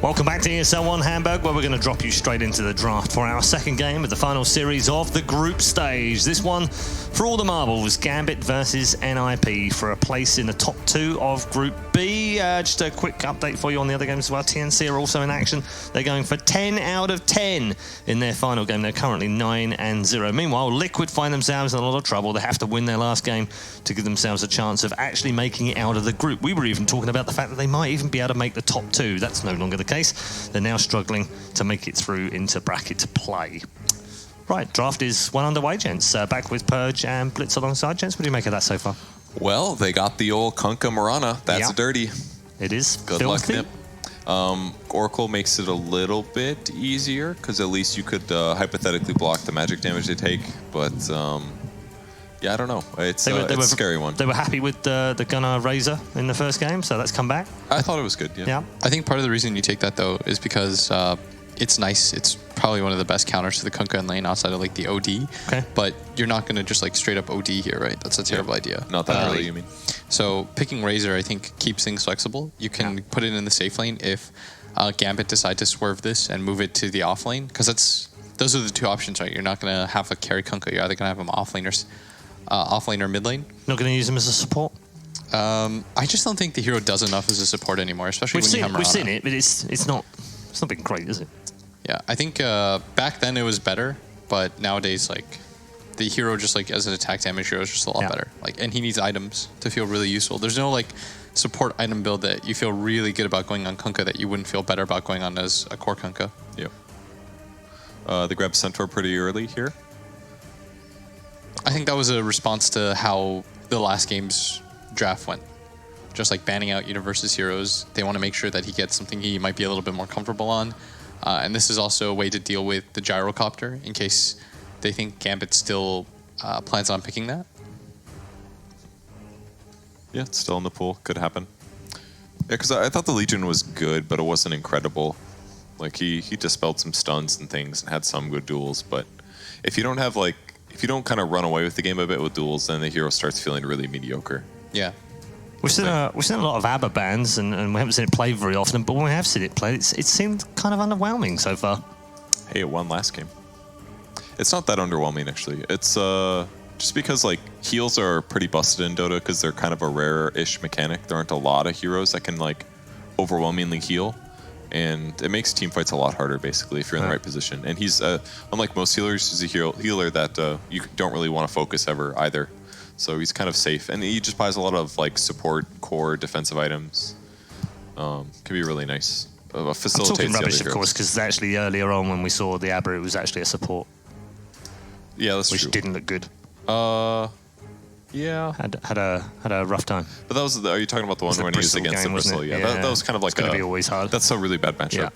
Welcome back to ESL One Hamburg, where we're going to drop you straight into the draft for our second game of the final series of the group stage. This one, for all the marbles, Gambit versus NIP for a place in the top 2 of Group B. Just a quick update for you on the other games as well. TNC are also in action. They're going for 10 out of 10 in their final game. They're currently 9-0. Meanwhile, Liquid find themselves in a lot of trouble. They have to win their last game to give themselves a chance of actually making it out of the group. We were even talking about the fact that they might even be able to make the top 2. That's no longer the case. They're now struggling to make it through into bracket play. Right, draft is well underway, gents. Back with Purge and Blitz alongside, gents. What do you make of that so far? Well, they got the old Kunkka Marana. That's dirty. It is. Good filthy. luck, Nip. Oracle makes it a little bit easier because at least you could hypothetically block the magic damage they take. But yeah, I don't know. It's a scary one. They were happy with the Gunnar Razor in the first game, so that's come back. I thought it was good. Yeah. I think part of the reason you take that though is because it's nice. It's probably one of the best counters to the Kunkka in lane outside of like the OD. Okay. But you're not going to just like straight up OD here, right? That's a terrible idea. Not that early, you mean? So picking Razor, I think, keeps things flexible. You can put it in the safe lane if Gambit decide to swerve this and move it to the off lane, because those are the two options, right? You're not going to have a carry Kunkka. You're either going to have him off lane or mid lane. Not going to use him as a support? I just don't think the hero does enough as a support anymore, especially when you have Mirana. We've seen it, but it's not been great, is it? Yeah, I think back then it was better, but nowadays, like, the hero just like as an attack damage hero is just a lot better. Like, and he needs items to feel really useful. There's no like support item build that you feel really good about going on Kunkka that you wouldn't feel better about going on as a core Kunkka. Yeah. They grabbed Centaur pretty early here. I think that was a response to how the last game's draft went. Just like banning out Universe's heroes, they want to make sure that he gets something he might be a little bit more comfortable on. And this is also a way to deal with the gyrocopter in case they think Gambit still plans on picking that. Yeah, it's still in the pool. Could happen. Yeah, because I thought the Legion was good, but it wasn't incredible. Like, he dispelled some stuns and things and had some good duels, but if you don't have, like, if you don't kind of run away with the game a bit with duels, then the hero starts feeling really mediocre. Yeah. We've seen a lot of ABBA bans, and we haven't seen it played very often, but when we have seen it played, it seemed kind of underwhelming so far. Hey, it won last game. It's not that underwhelming, actually. It's just because, like, heals are pretty busted in Dota because they're kind of a rare-ish mechanic. There aren't a lot of heroes that can, like, overwhelmingly heal, and it makes team fights a lot harder, basically, if you're in the right position. And he's, unlike most healers, he's a healer that you don't really want to focus ever either. So he's kind of safe, and he just buys a lot of like support, core, defensive items. Could be really nice. Facilitates I'm talking rubbish, the of course, because actually earlier on when we saw the Abra, it was actually a support. Yeah, that's true. Which didn't look good. Yeah. Had a rough time. But that was are you talking about the one when he was against the Bristle? Yeah, that was kind of like it's going to be always hard. That's a really bad matchup. Yeah.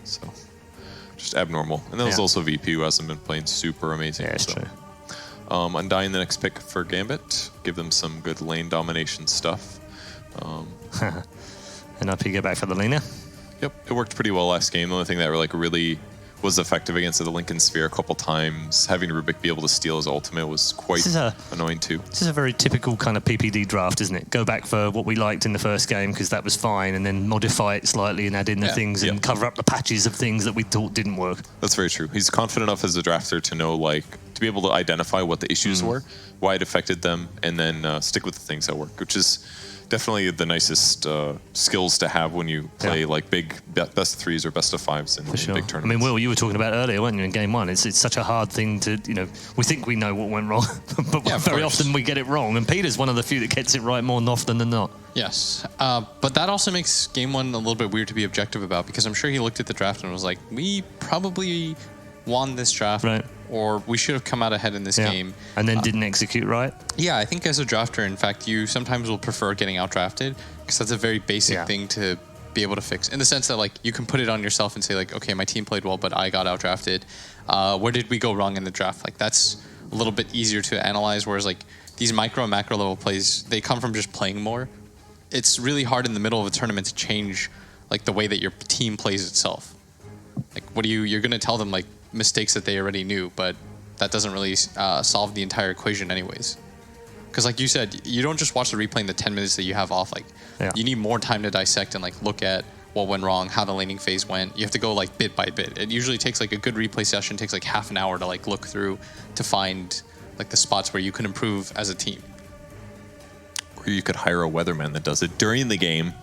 So just abnormal. And then there's also VP who hasn't been playing super amazing. Yeah, it's true. Undying the next pick for Gambit. Give them some good lane domination stuff. And up you go back for the laner. Yep, it worked pretty well last game. The only thing that like really was effective against the Lincoln Sphere a couple times, having Rubik be able to steal his ultimate was quite annoying too. This is a very typical kind of PPD draft, isn't it? Go back for what we liked in the first game because that was fine, and then modify it slightly and add in the things and cover up the patches of things that we thought didn't work. That's very true. He's confident enough as a drafter to know, like, to be able to identify what the issues were, why it affected them, and then stick with the things that work, which is definitely the nicest skills to have when you play like big best of threes or best of fives in big tournaments. I mean, Will, you were talking about earlier, weren't you, in game one? It's such a hard thing to, we think we know what went wrong, but very often we get it wrong. And Peter's one of the few that gets it right more often than not. Yes, but that also makes game one a little bit weird to be objective about, because I'm sure he looked at the draft and was like, we probably won this draft, or we should have come out ahead in this game. And then didn't execute right? Yeah, I think as a drafter, in fact, you sometimes will prefer getting outdrafted, because that's a very basic thing to be able to fix, in the sense that like you can put it on yourself and say like, okay, my team played well, but I got outdrafted. Where did we go wrong in the draft? Like, that's a little bit easier to analyze, whereas like these micro and macro level plays, they come from just playing more. It's really hard in the middle of a tournament to change like the way that your team plays itself. Like, you're going to tell them like mistakes that they already knew, but that doesn't really solve the entire equation anyways. Because like you said, you don't just watch the replay in the 10 minutes that you have off. Like, you need more time to dissect and like look at what went wrong, how the laning phase went. You have to go like bit by bit. It usually takes like a good replay session, takes like half an hour to like look through to find like the spots where you can improve as a team. Or you could hire a weatherman that does it during the game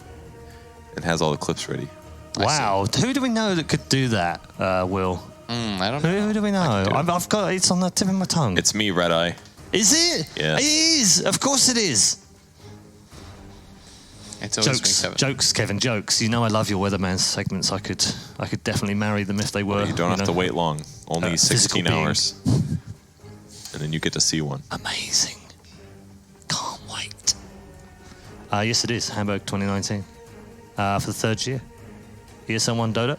and has all the clips ready. Wow. Who do we know that could do that, Will? I don't know. Who do we know? I've got it's on the tip of my tongue. It's me, Red Eye. Is it? Yeah. It is. Of course it is. It's always Jokes, Kevin, jokes. You know I love your weatherman segments. I could definitely marry them if they were. You don't have to wait long. Only 16 hours. And then you get to see one. Amazing. Can't wait. Yes, it is. Hamburg 2019. For the third year. ESL One Dota.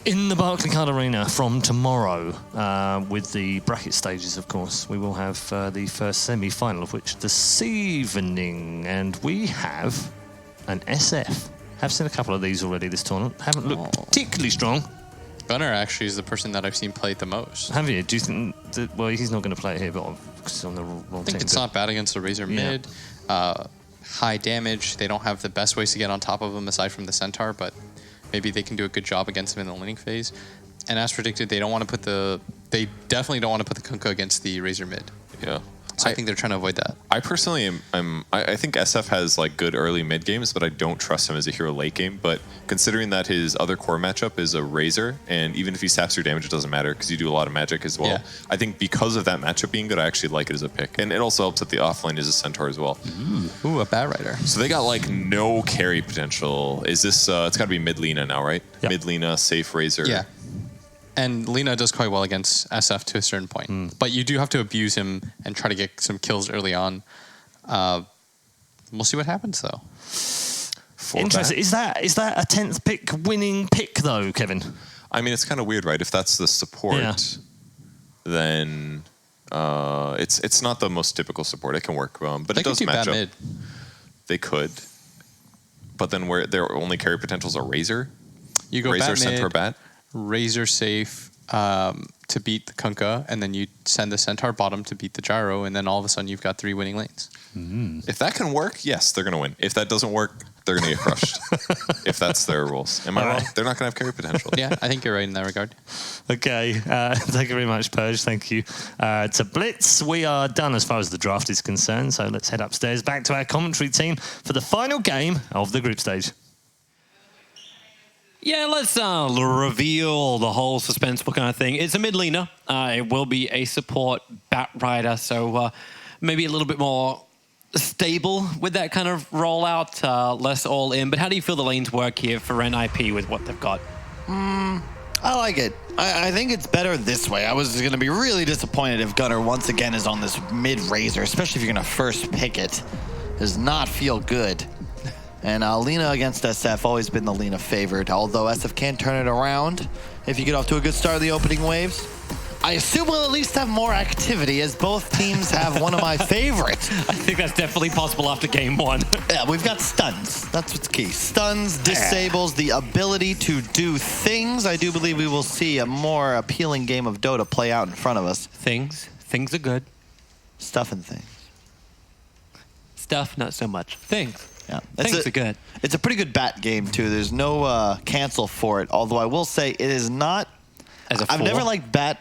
In the Barclaycard Arena from tomorrow, with the bracket stages, of course. We will have the first semi-final of which this evening. And we have an SF. Have seen a couple of these already this tournament. Haven't looked particularly strong. Gunnar actually is the person that I've seen play it the most. Have you? Do you think that, well, he's not going to play it here, but because he's on the wrong team. I think it's not bad against the Razor mid. High damage. They don't have the best ways to get on top of him aside from the Centaur, but maybe they can do a good job against him in the laning phase. And as predicted, they definitely don't want to put the Kunkka against the Razor mid. Yeah. So I think they're trying to avoid that. I personally I think SF has like good early mid games, but I don't trust him as a hero late game. But considering that his other core matchup is a Razor, and even if he saps your damage, it doesn't matter because you do a lot of magic as well. Yeah. I think because of that matchup being good, I actually like it as a pick. And it also helps that the offlane is a Centaur as well. Ooh, a Bat Rider. So they got like no carry potential. Is this, it's got to be mid Lina now, right? Yep. Mid Lina, safe Razor. Yeah. And Lina does quite well against SF to a certain point. But you do have to abuse him and try to get some kills early on. We'll see what happens, though. Interesting. Is that a 10th pick winning pick, though, Kevin? I mean, it's kind of weird, right? If that's the support, then it's not the most typical support. It can work, but they it does could do match bad up. Mid. They could. But then where their only carry potentials are Razor? You go Razor, Bat Centaur, mid, Bat? Razor safe to beat the Kunkka, and then you send the Centaur bottom to beat the Gyro, and then all of a sudden you've got 3 winning lanes. If that can work, yes, they're going to win. If that doesn't work, they're going to get crushed. If that's their rules. Am I wrong? They're not going to have carry potential. Yeah, I think you're right in that regard. Okay, thank you very much, Purge. Thank you to Blitz. We are done as far as the draft is concerned, so let's head upstairs back to our commentary team for the final game of the group stage. Yeah, let's reveal the whole suspenseful kind of thing. It's a mid laner. It will be a support Bat Rider, so maybe a little bit more stable with that kind of rollout, less all in. But how do you feel the lanes work here for NIP with what they've got? I like it. I think it's better this way. I was going to be really disappointed if Gunnar once again is on this mid Razor, especially if you're going to first pick it. Does not feel good. And Lina against SF, always been the Lina favored, although SF can turn it around if you get off to a good start of the opening waves. I assume we'll at least have more activity, as both teams have one of my favorites. I think that's definitely possible after game 1. Yeah, we've got stuns. That's what's key. Stuns, disables, the ability to do things. I do believe we will see a more appealing game of Dota play out in front of us. Things are good. Stuff and things. Stuff, not so much. Things. Yeah, things are good. It's a pretty good bat game, too. There's no cancel for it, although I will say it is not... I've never liked bat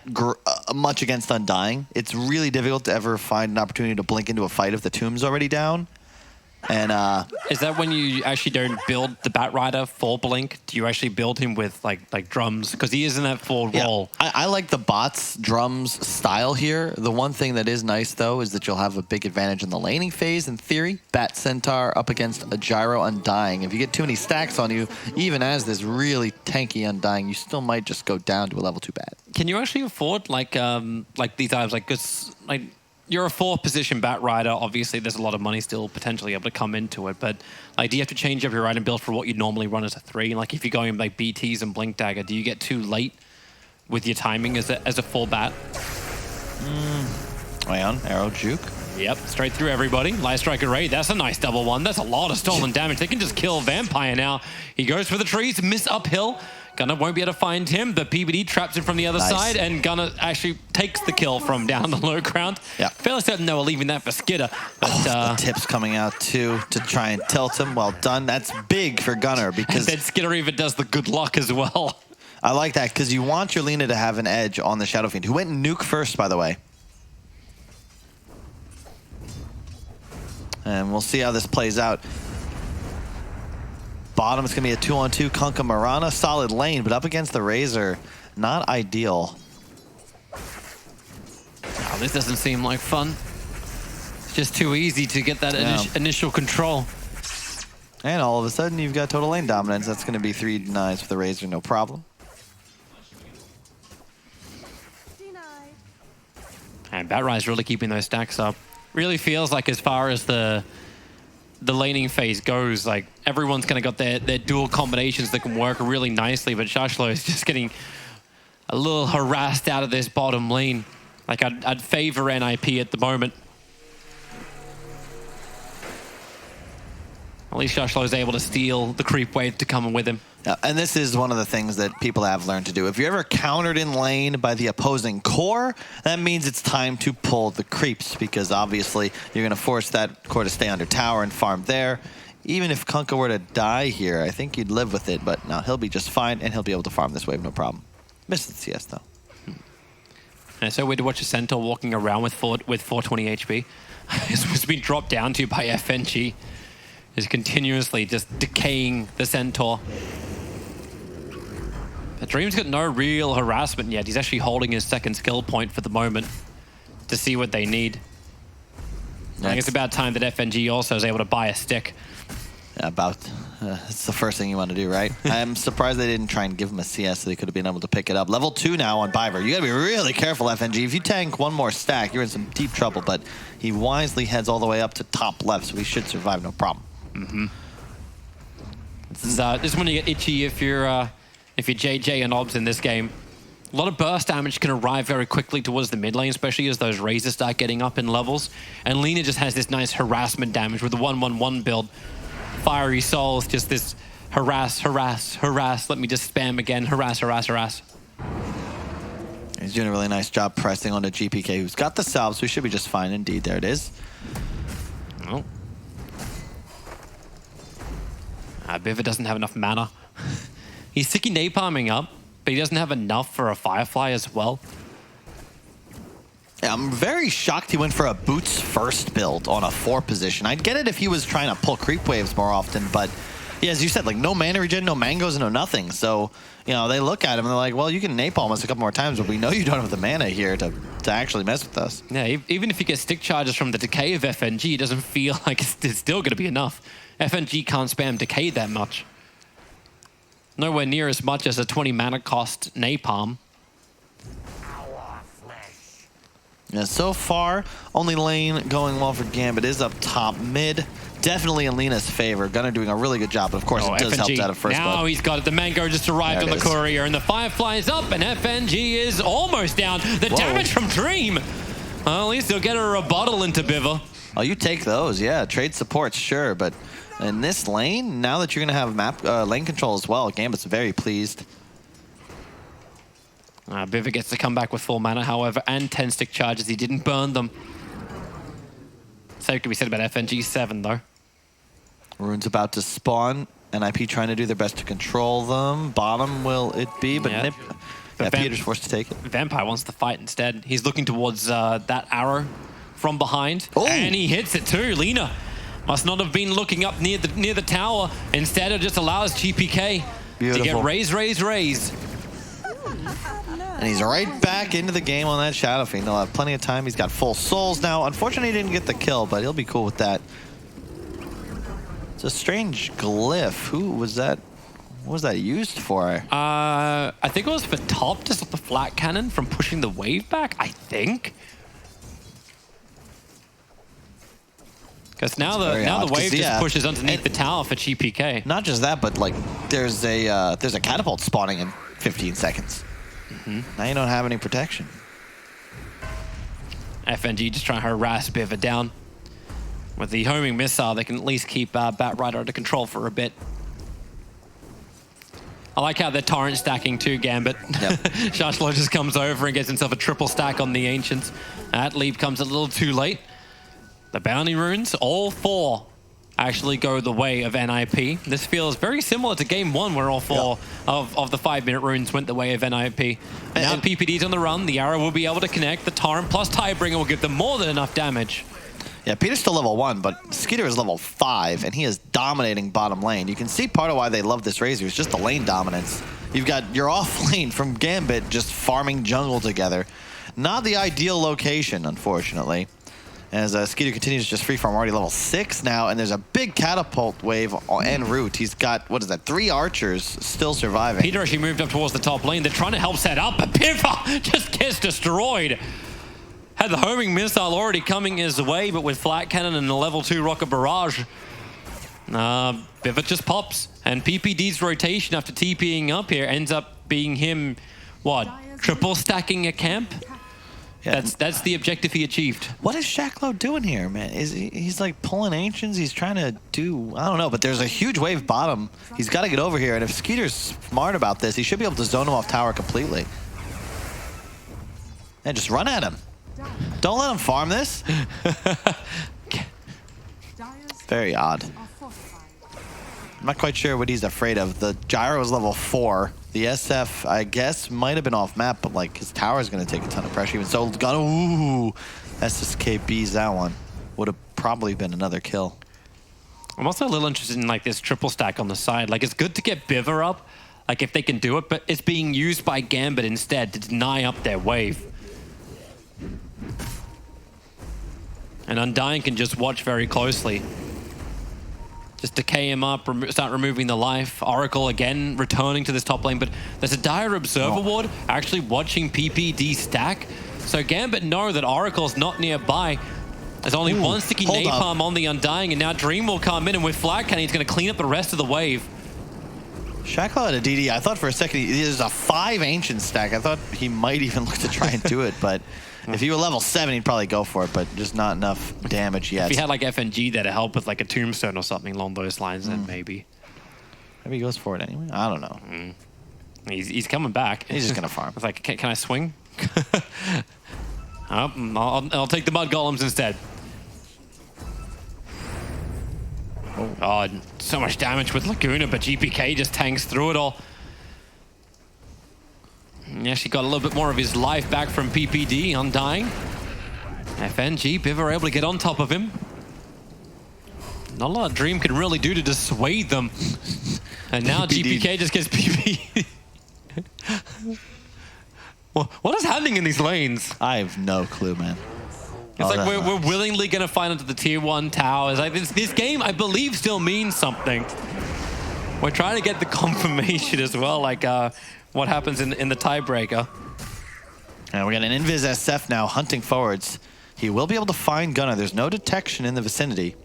much against Undying. It's really difficult to ever find an opportunity to blink into a fight if the tomb's already down. And is that when you actually don't build the Bat Rider for Blink? Do you actually build him with like drums? Because he is in that forward role. I like the bots drums style here. The one thing that is nice though is that you'll have a big advantage in the laning phase in theory. Bat Centaur up against a Gyro Undying. If you get too many stacks on you, even as this really tanky Undying, you still might just go down to a level 2 bat. Can you actually afford like these items? Like you're a 4th position Bat Rider. Obviously, there's a lot of money still potentially able to come into it. But like, do you have to change up your item build for what you normally run as a 3? Like, if you're going like BTs and Blink Dagger, do you get too late with your timing as a full bat? Ion, arrow, juke. Yep, straight through everybody. Light Strike Array, that's a nice double one. That's a lot of stolen damage. They can just kill Vampire now. He goes for the trees, miss uphill. Gunnar won't be able to find him. The PBD traps him from the other side, and Gunnar actually takes the kill from down the low ground. Yeah. Fairly certain they were leaving that for Skidder. But, the tips coming out too to try and tilt him. Well done. That's big for Gunnar because then Skidder even does the good luck as well. I like that because you want your Lina to have an edge on the Shadow Fiend, who went nuke first, by the way. And we'll see how this plays out. Bottom is going to be a 2-on-2 Kunkka Marana. Solid lane, but up against the Razor, not ideal. Oh, this doesn't seem like fun. It's just too easy to get that initial control. And all of a sudden, you've got total lane dominance. That's going to be 3 denies for the Razor, no problem. And Batrai's really keeping those stacks up. Really feels like as far as the laning phase goes, like everyone's kind of got their dual combinations that can work really nicely, but Shashlo is just getting a little harassed out of this bottom lane. Like I'd favor NIP at the moment. At least Shashlo is able to steal the creep wave to come with him. And this is one of the things that people have learned to do. If you're ever countered in lane by the opposing core, that means it's time to pull the creeps, because obviously you're going to force that core to stay under tower and farm there. Even if Kunkka were to die here, I think you'd live with it, but no, he'll be just fine, and he'll be able to farm this wave, no problem. Missed the CS, though. And so weird to watch a Centaur walking around with 420 HP. It's been dropped down to by FNG. Is continuously just decaying the Centaur. But Dream's got no real harassment yet. He's actually holding his second skill point for the moment to see what they need. I think it's about time that FNG also is able to buy a stick. Yeah, it's the first thing you want to do, right? I'm surprised they didn't try and give him a CS so they could have been able to pick it up. Level 2 now on Biver. You got to be really careful, FNG. If you tank one more stack, you're in some deep trouble, but he wisely heads all the way up to top left, so he should survive, no problem. Mm-hmm. This is when you get itchy if you're JJ and Obs in this game. A lot of burst damage can arrive very quickly towards the mid lane, especially as those Razors start getting up in levels. And Lina just has this nice harassment damage with the 1-1-1 build. Fiery Souls, just this harass, harass, harass. Let me just spam again. Harass, harass, harass. He's doing a really nice job pressing onto GPK, who's got the salve, so he should be just fine indeed. There it is. Oh. Biver doesn't have enough mana. He's sticky napalming up, but he doesn't have enough for a Firefly as well. Yeah, I'm very shocked he went for a Boots first build on a 4 position. I'd get it if he was trying to pull creep waves more often, but yeah, as you said, like no mana regen, no mangoes, no nothing. So, you know, they look at him and they're like, well, you can napalm us a couple more times, but we know you don't have the mana here to actually mess with us. Yeah, even if you get stick charges from the decay of FNG, it doesn't feel like it's still going to be enough. FNG can't spam decay that much. Nowhere near as much as a 20 mana cost napalm. Yeah, so far, only lane going well for Gambit is up top mid. Definitely in Lina's favor. Gunnar doing a really good job, but of course it does help out at first. Now he's got it. The Mango just arrived on the courier, and the Firefly is up, and FNG is almost down. The damage from Dream. Well, at least he'll get a rebuttal into Biver. Oh, you take those, yeah. Trade supports, sure, but in this lane, now that you're going to have lane control as well, Gambit's very pleased. Biver gets to come back with full mana, however, and 10 stick charges. He didn't burn them. Same could be said about FNG 7, though. Rune's about to spawn. NIP trying to do their best to control them. Bottom will it be, but Nip... Yeah, Peter's forced to take it. Vampire wants to fight instead. He's looking towards that arrow from behind. Oh. And he hits it too. Lina must not have been looking up near the tower. Instead, it just allows GPK to get raise. And he's right back into the game on that Shadow Fiend. He'll have plenty of time. He's got full souls now. Unfortunately, he didn't get the kill, but he'll be cool with that. It's a strange glyph. Who was that? What was that used for? I think it was for top to stop the flat cannon from pushing the wave back, I think. Because now the wave just pushes underneath the tower for GPK. Not just that, but like there's a catapult spawning in 15 seconds. Now you don't have any protection. FNG just trying to harass Biver down. With the homing missile, they can at least keep Batrider under control for a bit. I like how they're torrent stacking too, Gambit. Yep. Shashlo just comes over and gets himself a triple stack on the Ancients. That leap comes a little too late. The bounty runes, all 4 actually go the way of NIP. This feels very similar to game 1 where all 4 of the 5-minute runes went the way of NIP. Now PPD's on the run, the arrow will be able to connect, the Torrent plus Tidebringer will give them more than enough damage. Yeah, Peter's still level 1, but Skeeter is level 5, and he is dominating bottom lane. You can see part of why they love this Razor is just the lane dominance. You've got your off lane from Gambit just farming jungle together. Not the ideal location, unfortunately. As Skeeter continues to just free farm, already level 6 now, and there's a big catapult wave en route. He's got, what is that, 3 archers still surviving. Peter actually moved up towards the top lane. They're trying to help set up, but Piva just gets destroyed. Had the homing missile already coming his way, but with flat cannon and the level 2 rocket barrage, Pivot just pops. And PPD's rotation after TPing up here ends up being him, what, triple stacking a camp? Yeah. That's the objective he achieved. What is Shaklo doing here, man? He's like pulling Ancients. He's trying to do, I don't know, but there's a huge wave bottom. He's got to get over here, and if Skeeter's smart about this, he should be able to zone him off tower completely. And just run at him. Don't let him farm this. Very odd. I'm not quite sure what he's afraid of. The Gyro is level 4. The SF, I guess, might have been off map, but like his tower is going to take a ton of pressure. Even so, ooh, SSKB's that one. Would have probably been another kill. I'm also a little interested in like this triple stack on the side. Like it's good to get Biver up, like if they can do it, but it's being used by Gambit instead to deny up their wave. And Undying can just watch very closely. Just decay him up, start removing the life. Oracle again returning to this top lane, but there's a dire observer ward actually watching PPD stack. So Gambit know that Oracle's not nearby. There's only one sticky napalm on the Undying, and now Dream will come in, and with Flat Cannon, he's going to clean up the rest of the wave. Shaklo had a DD. I thought for a second there's a 5 ancient stack. I thought he might even look to try and do it, but if he were level 7, he'd probably go for it, but just not enough damage yet. If he had like FNG there to help with like a tombstone or something along those lines, then maybe. Maybe he goes for it anyway. I don't know. He's coming back. He's just gonna farm. It's like, can I swing? I'll take the mud golems instead. Oh, so much damage with Laguna, but GPK just tanks through it all. He actually got a little bit more of his life back from PPD, Undying. FNG, Biver able to get on top of him. Not a lot Dream can really do to dissuade them. And now GPK just gets PP. What is happening in these lanes? I have no clue, man. It's like we're willingly going to find into the tier 1 towers. Like this game, I believe, still means something. We're trying to get the confirmation as well, like what happens in the tiebreaker. And we got an Invis SF now hunting forwards. He will be able to find Gunnar. There's no detection in the vicinity.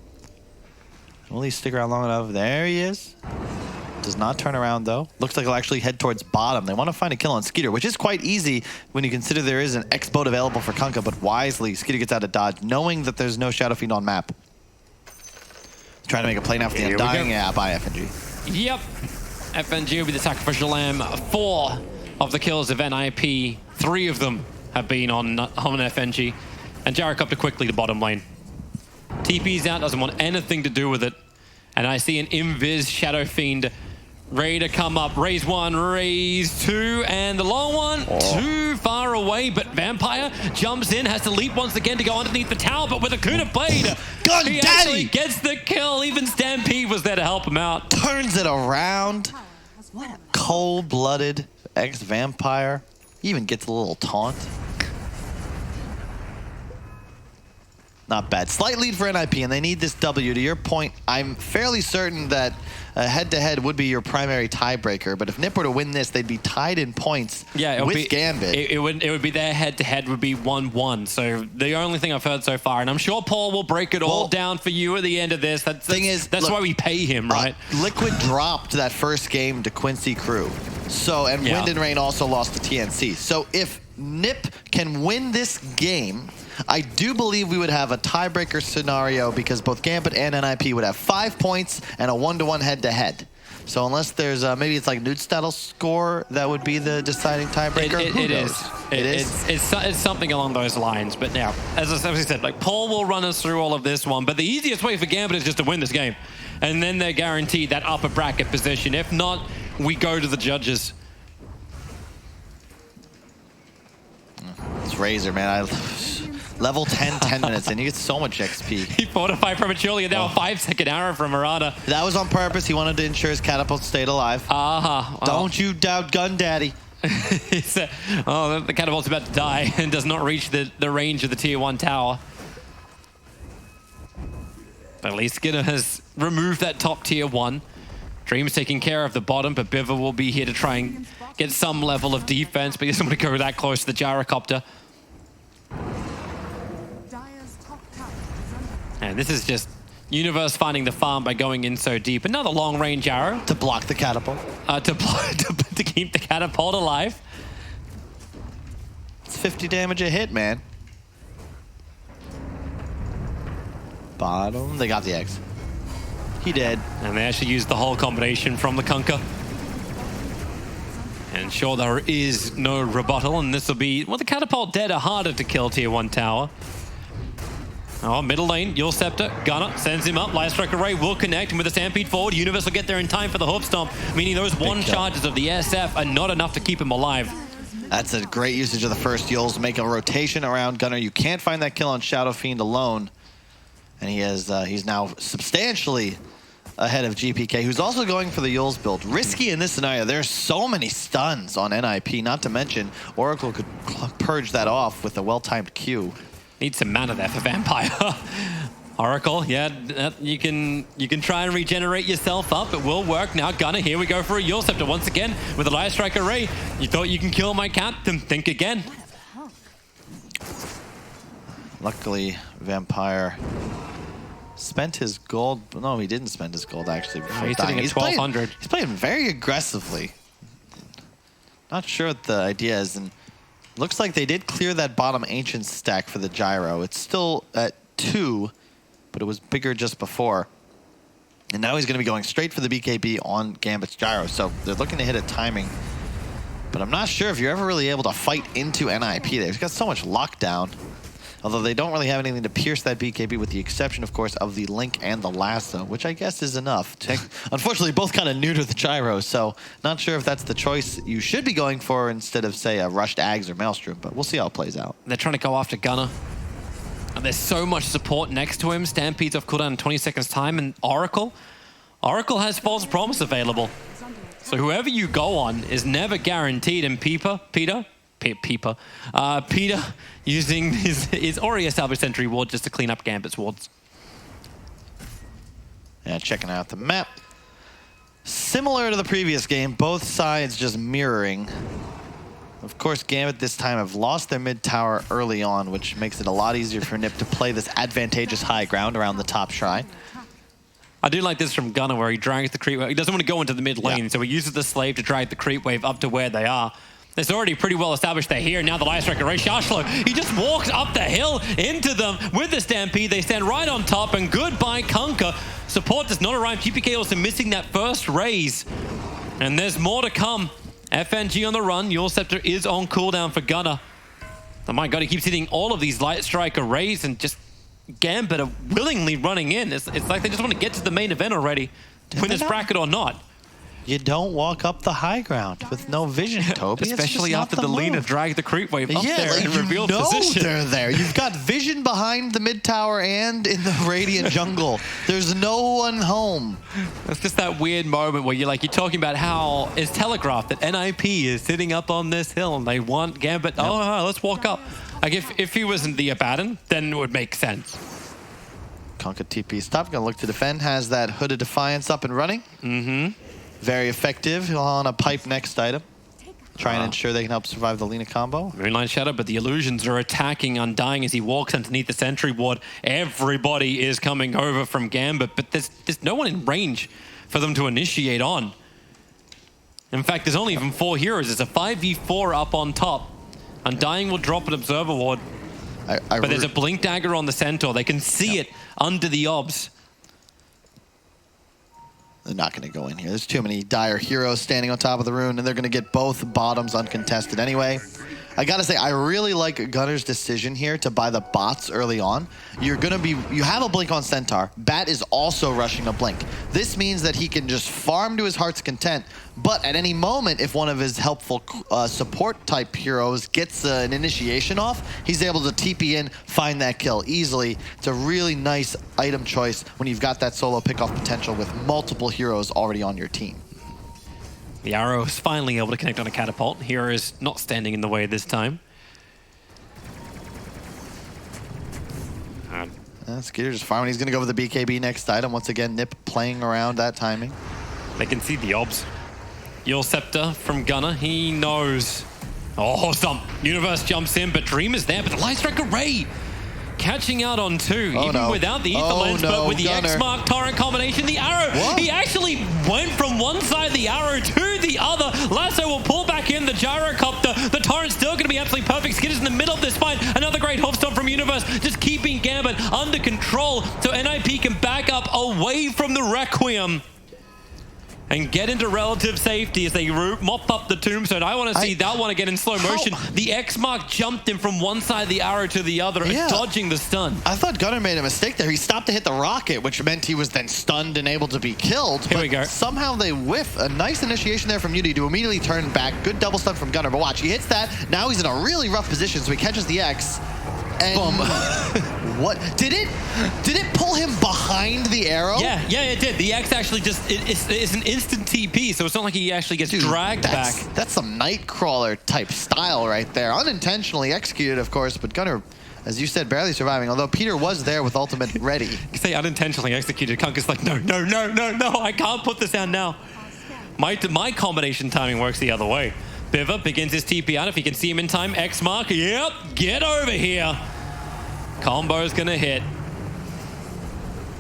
Will he stick around long enough? There he is. Does not turn around, though. Looks like he'll actually head towards bottom. They want to find a kill on Skeeter, which is quite easy when you consider there is an X-Boat available for Kunkka, but wisely, Skeeter gets out of dodge, knowing that there's no Shadow Fiend on map. Trying to make a play now for the Undying. Yeah, by FNG. Yep. FNG will be the sacrificial lamb. 4 of the kills of NIP. 3 of them have been on FNG. And Jarek up to quickly to bottom lane. TP's out, doesn't want anything to do with it. And I see an Invis Shadow Fiend ready to come up. Raise 1, raise 2, and the long one too far away, but Vampire jumps in, has to leap once again to go underneath the tower, but with a Kuna Blade, he actually gets the kill. Even Stampede was there to help him out. Turns it around. Cold-blooded ex-Vampire. Even gets a little taunt. Not bad. Slight lead for NIP, and they need this W. To your point, I'm fairly certain that head-to-head would be your primary tiebreaker, but if Nip were to win this, they'd be tied in points with Gambit. It would be their head-to-head would be 1-1. So the only thing I've heard so far, and I'm sure Paul will break it all down for you at the end of this. That's why we pay him, right? Liquid dropped that first game to Quincy Crew. So, and Wind and Rain also lost to TNC. So if Nip can win this game, I do believe we would have a tiebreaker scenario because both Gambit and NIP would have 5 points and a 1-to-1 head-to-head. So unless there's maybe it's like Newtstadt's score that would be the deciding tiebreaker. It is. It's something along those lines. But now, as I said, like Paul will run us through all of this one. But the easiest way for Gambit is just to win this game, and then they're guaranteed that upper bracket position. If not, we go to the judges. It's Razor, man. Level 10, 10 minutes, and he gets so much XP. He fortified prematurely, and now a 5-second arrow from Murata. That was on purpose. He wanted to ensure his catapult stayed alive. Don't you doubt Gun Daddy. The catapult's about to die and does not reach the range of the tier 1 tower. But at least Skinner has removed that top tier 1. Dream's taking care of the bottom, but Biver will be here to try and get some level of defense, but he doesn't want to go that close to the gyrocopter. And this is just Universe finding the farm by going in so deep. Another long-range arrow. To block the catapult. To keep the catapult alive. It's 50 damage a hit, man. Bottom. They got the X. He did. And they actually used the whole combination from the Kunkka. And sure, there is no rebuttal, and this will be... Well, the catapult dead are harder to kill tier 1 tower. Oh, middle lane, Yule Scepter, Gunner sends him up. Light Strike Array will connect, and with a Stampede forward, Universe will get there in time for the Hoof Stomp, meaning those one charges of the SF are not enough to keep him alive. That's a great usage of the first Yules. Make a rotation around Gunner. You can't find that kill on Shadow Fiend alone. And he's now substantially ahead of GPK, who's also going for the Yules build. Risky in this scenario. There's so many stuns on NIP, not to mention Oracle could purge that off with a well-timed Q. Need some mana there for Vampire. Oracle, yeah, you can try and regenerate yourself up. It will work. Now Gunner, here we go for a Yule Scepter once again with a Light Strike Array. You thought you can kill my captain? Think again. Luckily, Vampire spent his gold. No, he didn't spend his gold actually before he's dying. sitting at 1200. He's playing very aggressively. Not sure what the idea is, and looks like they did clear that bottom ancient stack for the gyro. It's still at 2, but it was bigger just before. And now he's going to be going straight for the BKB on Gambit's gyro. So they're looking to hit a timing. But I'm not sure if you're ever really able to fight into NIP. They've got so much lockdown. Although they don't really have anything to pierce that BKB, with the exception, of course, of the Link and the Lasso, which I guess is enough. Unfortunately, both kind of new to the gyro, so not sure if that's the choice you should be going for instead of, say, a Rushed Ags or Maelstrom, but we'll see how it plays out. They're trying to go after Gunner. And there's so much support next to him. Stampede's off cooldown in 20 seconds time, and Oracle has False Promise available. So whoever you go on is never guaranteed, and Peter using his already established sentry ward just to clean up Gambit's wards. Yeah, checking out the map. Similar to the previous game, both sides just mirroring. Of course, Gambit this time have lost their mid tower early on, which makes it a lot easier for Nip to play this advantageous high ground around the top shrine. I do like this from Gunner, where he drags the creep wave. He doesn't want to go into the mid lane, so he uses the slave to drag the creep wave up to where they are. It's already pretty well established they're here. Now the Light Strike Array. Shashlo, he just walks up the hill into them with the Stampede. They stand right on top, and goodbye Kunkka. Support does not arrive. GPK also missing that first raise. And there's more to come. FNG on the run. Yule Scepter is on cooldown for Gunner. Oh my god, he keeps hitting all of these Light Strike Arrays, and just Gambit are willingly running in. It's like they just want to get to the main event already, win this bracket or not. You don't walk up the high ground with no vision, Toby. Especially after the Lena dragged the creep wave up there and revealed position. They're there. You've got vision behind the mid tower and in the Radiant jungle. There's no one home. It's just that weird moment where you're talking about how it's telegraphed that NIP is sitting up on this hill and they want Gambit. Yep. Oh, let's walk up. Like if he wasn't the Abaddon, then it would make sense. Kunkka TP stop. Gonna look to defend. Has that Hooded Defiance up and running. Mm-hmm. Very effective on a pipe next item. Try and ensure they can help survive the Lena combo. Moonlight Shadow, but the illusions are attacking Undying as he walks underneath the sentry ward. Everybody is coming over from Gambit, but there's no one in range for them to initiate on. In fact, there's only even 4 heroes. It's a 5v4 up on top. Undying will drop an Observer ward. But there's a Blink Dagger on the Centaur. They can see it under the obs. They're not going to go in here. There's too many dire heroes standing on top of the rune, and they're going to get both bottoms uncontested anyway. I gotta say, I really like Gunner's decision here to buy the bots early on. You have a blink on Centaur. Bat is also rushing a blink. This means that he can just farm to his heart's content, but at any moment, if one of his helpful support type heroes gets an initiation off, he's able to TP in, find that kill easily. It's a really nice item choice when you've got that solo pickoff potential with multiple heroes already on your team. The arrow is finally able to connect on a catapult. Hero is not standing in the way this time. Skeeter just farming. He's going to go with the BKB next item. Once again, Nip playing around that timing. They can see the obs. Yule Scepter from Gunner. He knows. Oh, some Universe jumps in, but Dream is there. But the Light Strike Array catching out on two, even without the Ether Lens, but with the X-Mark Torrent combination, the arrow, he actually went from one side of the arrow to the other. Lasso will pull back in the Gyrocopter. The Torrent's still going to be absolutely perfect. Skitter's in the middle of this fight. Another great Hofstomp from Universe, just keeping Gambit under control so NIP can back up away from the Requiem and get into relative safety as they mop up the tombstone. I want to see that one again in slow motion. The X-Mark jumped him from one side of the arrow to the other, dodging the stun. I thought Gunner made a mistake there. He stopped to hit the rocket, which meant he was then stunned and able to be killed. Here we go. Somehow they whiff. A nice initiation there from Yudi to immediately turn back. Good double stun from Gunner, but watch, he hits that. Now he's in a really rough position, so he catches the X. And what? Did it pull him behind the arrow? Yeah, it did. The X actually just, it's an instant TP, so it's not like he actually gets dragged back. That's some Nightcrawler type style right there. Unintentionally executed, of course, but Gunner, as you said, barely surviving, although Peter was there with ultimate ready. You say unintentionally executed, Kunkka's like, no, I can't put this down now. My combination timing works the other way. Biva begins his TP out. If he can see him in time, X-Mark, yep, get over here. Combo's gonna hit.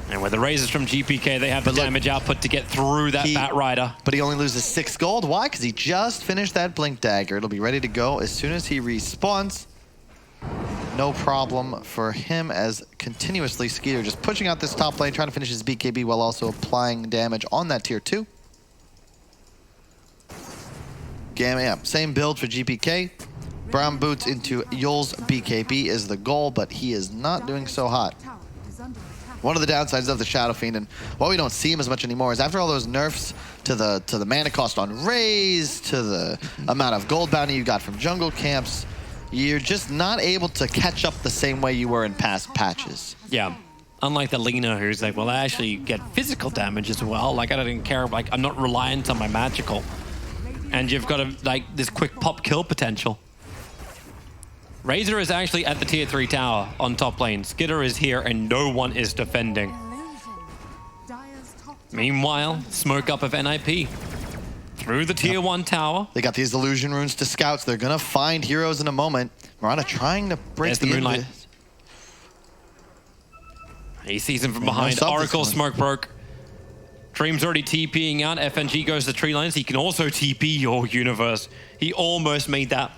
And with the raises from GPK, they have the damage output to get through that Bat Rider. But he only loses 6 gold. Why? Because he just finished that Blink Dagger. It'll be ready to go as soon as he respawns. No problem for him as continuously Skeeter just pushing out this top lane, trying to finish his BKB while also applying damage on that tier 2. Same build for GPK. Brown boots into Yule's BKB is the goal, but he is not doing so hot. One of the downsides of the Shadow Fiend, and why we don't see him as much anymore, is after all those nerfs to the mana cost on Raze, to the amount of gold bounty you got from jungle camps, you're just not able to catch up the same way you were in past patches. Yeah. Unlike the Lina, who's like, well, I actually get physical damage as well. Like, I don't care, like, I'm not reliant on my magical. And you've got this quick pop kill potential. Razor is actually at the tier 3 tower on top lane. Skitter is here and no one is defending. Meanwhile, smoke up of NIP through the tier 1 tower. They got these illusion runes to scouts. They're gonna find heroes in a moment. Mirana trying to break the moonlight. He sees him from behind. Oracle smoke broke. Dream's already TPing out. FNG goes to tree lines. He can also TP your Universe. He almost made that.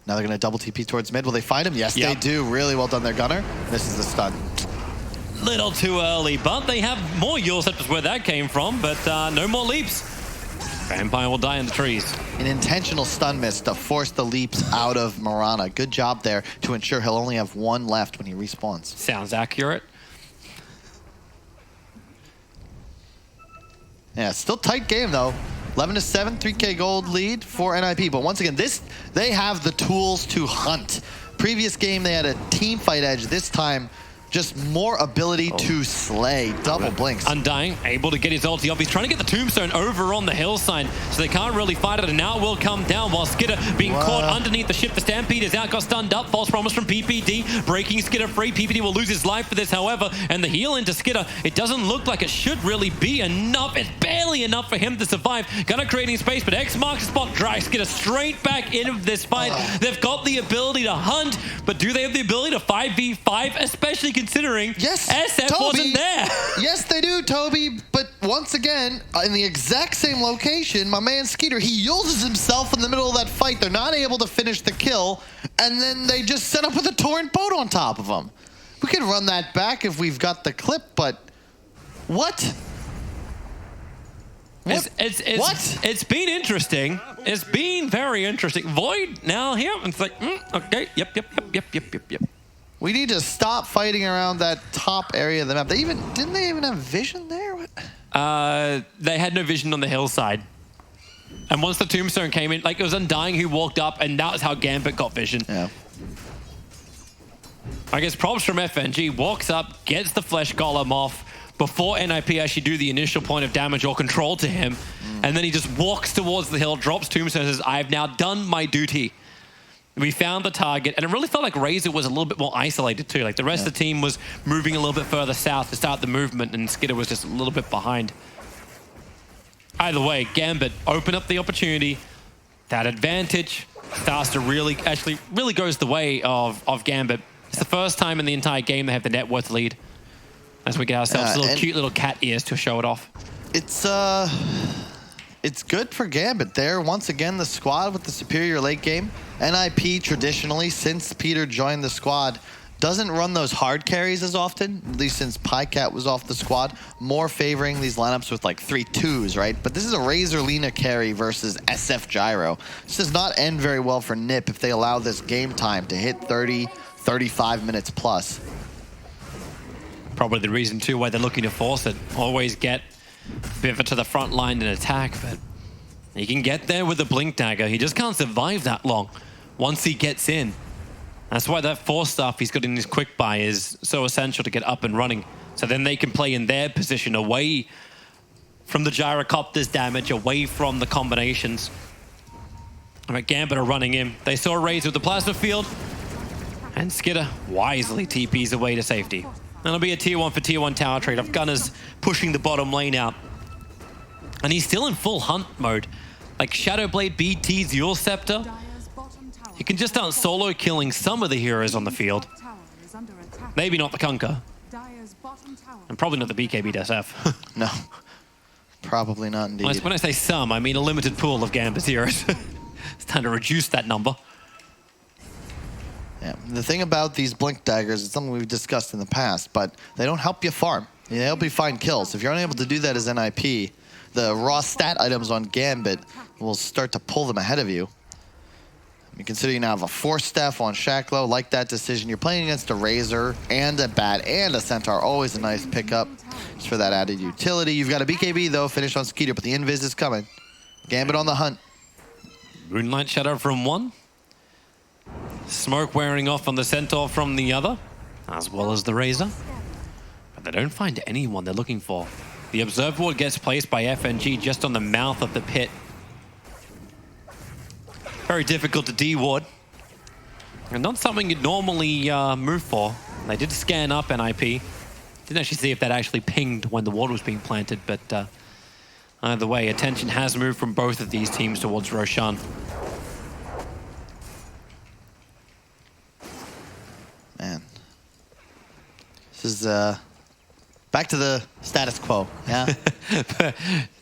Now they're going to double TP towards mid. Will they find him? Yes, they do. Really well done there, Gunner. This is the stun. Little too early, but they have more Yule Scepters where that came from, but no more leaps. Vampire will die in the trees. An intentional stun miss to force the leaps out of Mirana. Good job there to ensure he'll only have 1 left when he respawns. Sounds accurate. Yeah, still tight game though. 11-7, 3K gold lead for NIP. But once again, they have the tools to hunt. Previous game, they had a team fight edge. This time, just more ability to slay. Double blinks. Undying, able to get his ulti off. He's trying to get the tombstone over on the hillside, so they can't really fight it, and now it will come down while Skitter being caught underneath the ship. The Stampede is out, got stunned up. False promise from PPD, breaking Skitter free. PPD will lose his life for this, however, and the heal into Skitter, it doesn't look like it should really be enough. It's barely enough for him to survive. Gunner creating space, but X marks the spot, drags Skitter straight back into this fight. They've got the ability to hunt, but do they have the ability to 5v5, especially considering SF Toby wasn't there? Yes, they do, Toby. But once again, in the exact same location, my man Skeeter, he uses himself in the middle of that fight. They're not able to finish the kill, and then they just set up with a torrent boat on top of him. We could run that back if we've got the clip, but What? It's been interesting. It's been very interesting. Void now here. It's like, okay, yep. We need to stop fighting around that top area of the map. Didn't they even have vision there? What? They had no vision on the hillside. And once the tombstone came in, like it was Undying who walked up, and that was how Gambit got vision. Yeah. I guess props from FNG, walks up, gets the flesh golem off before NIP actually do the initial point of damage or control to him. And then he just walks towards the hill, drops tombstone, and says, I've now done my duty. We found the target, and it really felt like Razor was a little bit more isolated too. Like the rest of the team was moving a little bit further south to start the movement, and Skidder was just a little bit behind. Either way, Gambit opened up the opportunity. That advantage starts to really goes the way of Gambit. It's the first time in the entire game they have the net worth lead. As we get ourselves cute little cat ears to show it off. It's good for Gambit. They're once again the squad with the superior late game. NIP traditionally, since Peter joined the squad, doesn't run those hard carries as often, at least since Pycat was off the squad, more favoring these lineups with like 3-2s, right? But this is a Razor Lina carry versus SF Gyro. This does not end very well for NIP if they allow this game time to hit 30, 35 minutes plus. Probably the reason too why they're looking to force it. Always get Pivot to the front line and attack, but he can get there with the Blink Dagger. He just can't survive that long once he gets in. That's why that force stuff he's got in his quick buy is so essential to get up and running. So then they can play in their position away from the gyrocopter's damage, away from the combinations. All right, Gambit are running in. They saw Razor with the plasma field, and Skidder wisely TPs away to safety. That'll be a tier 1 for tier 1 tower trade-off. Gunner's pushing the bottom lane out. And he's still in full hunt mode. Like Shadowblade BT's Yule Scepter. He can just start solo killing some of the heroes on the field. Maybe not the Kunkka. And probably not the BKB SF. No. Probably not indeed. When I say some, I mean a limited pool of Gambit heroes. It's time to reduce that number. Yeah, the thing about these Blink Daggers is something we've discussed in the past, but they don't help you farm. They help you find kills. If you're unable to do that as NIP, the raw stat items on Gambit will start to pull them ahead of you. I mean, consider you now have a Force Staff on Shacklow, like that decision. You're playing against a Razor and a Bat and a Centaur, always a nice pickup just for that added utility. You've got a BKB though, finished on Skeeter, but the Invis is coming. Gambit on the hunt. Moonlight Shadow from one. Smoke wearing off on the Centaur from the other, as well as the Razor. But they don't find anyone they're looking for. The Observer Ward gets placed by FNG just on the mouth of the pit. Very difficult to D-ward. And not something you'd normally move for. They did scan up NIP. Didn't actually see if that actually pinged when the ward was being planted, but either way, attention has moved from both of these teams towards Roshan. Man. This is back to the status quo, yeah?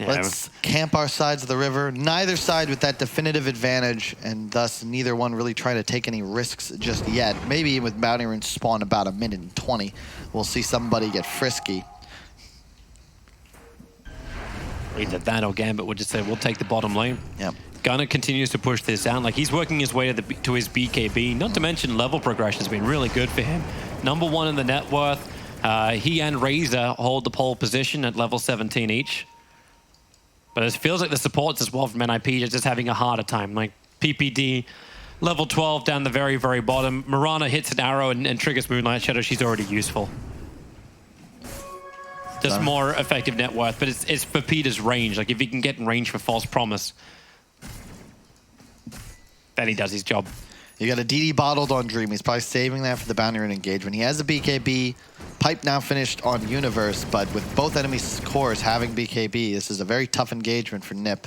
Let's camp our sides of the river. Neither side with that definitive advantage, and thus neither one really trying to take any risks just yet. Maybe with Bounty Rune spawn about 1:20, we'll see somebody get frisky. Either that or Gambit would just say, we'll take the bottom lane. Yep. Gunner continues to push this out. Like, he's working his way to his BKB. Not to mention level progression has been really good for him. #1 in the net worth. He and Razor hold the pole position at level 17 each. But it feels like the supports as well from NIP are just having a harder time. Like PPD, level 12 down the very, very bottom. Mirana hits an arrow and triggers Moonlight Shadow. She's already useful. Just more effective net worth, but it's for Peter's range. Like if he can get in range for False Promise, then he does his job. You got a DD bottled on Dream. He's probably saving that for the Bounty Rune engagement. He has a BKB. Pipe now finished on Universe, but with both enemy cores having BKB, this is a very tough engagement for NIP.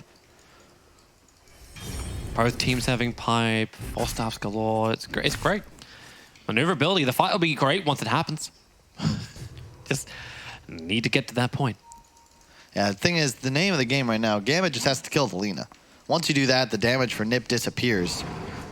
Both teams having Pipe, Force Staffs galore. It's great. It's great. Maneuverability, the fight will be great once it happens. Just need to get to that point. Yeah, the thing is, the name of the game right now, Gambit just has to kill the Lina. Once you do that, the damage for NIP disappears.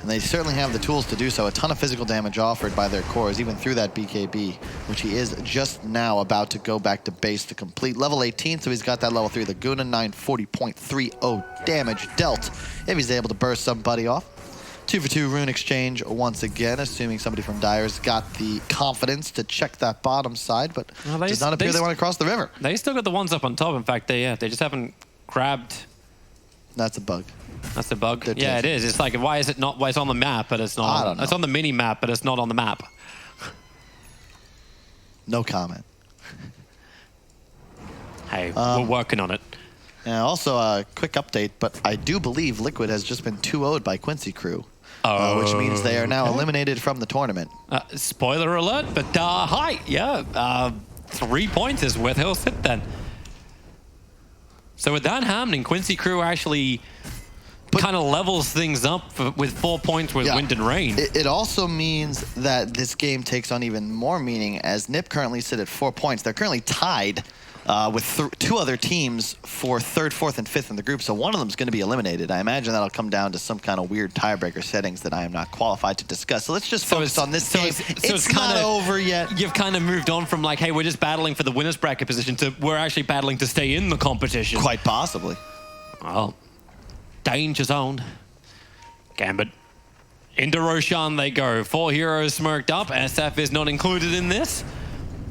And they certainly have the tools to do so. A ton of physical damage offered by their cores, even through that BKB, which he is just now about to go back to base to complete. Level 18, so he's got that level 3 Laguna, 940.30 damage dealt if he's able to burst somebody off. 2 for 2 rune exchange once again, assuming somebody from Dire's got the confidence to check that bottom side, but does not appear they want to cross the river. They still got the ones up on top. In fact, they just haven't grabbed. That's a bug. That's a bug. Good Yeah, taste. it is. It's like, why is it not? Why it's on the map, but it's not. I don't know. It's on the mini map, but it's not on the map. No comment. Hey, we're working on it. And also a quick update, but I do believe Liquid has just been 2-0'd by Quincy Crew, which means they are now eliminated from the tournament. Spoiler alert, but hi, yeah, 3 points is where they'll sit then. So with that happening, Quincy Crew actually kind of levels things up with 4 points with wind and rain. It also means that this game takes on even more meaning, as NIP currently sit at 4 points. They're currently tied with 2 other teams for 3rd, 4th, and 5th in the group, so one of them is going to be eliminated. I imagine that'll come down to some kind of weird tiebreaker settings that I am not qualified to discuss. So let's just focus on this game. It's not over yet. You've kind of moved on from like, hey, we're just battling for the winner's bracket position to we're actually battling to stay in the competition. Quite possibly. Well, danger zone. Gambit. Into Roshan they go. 4 heroes smirked up. SF is not included in this.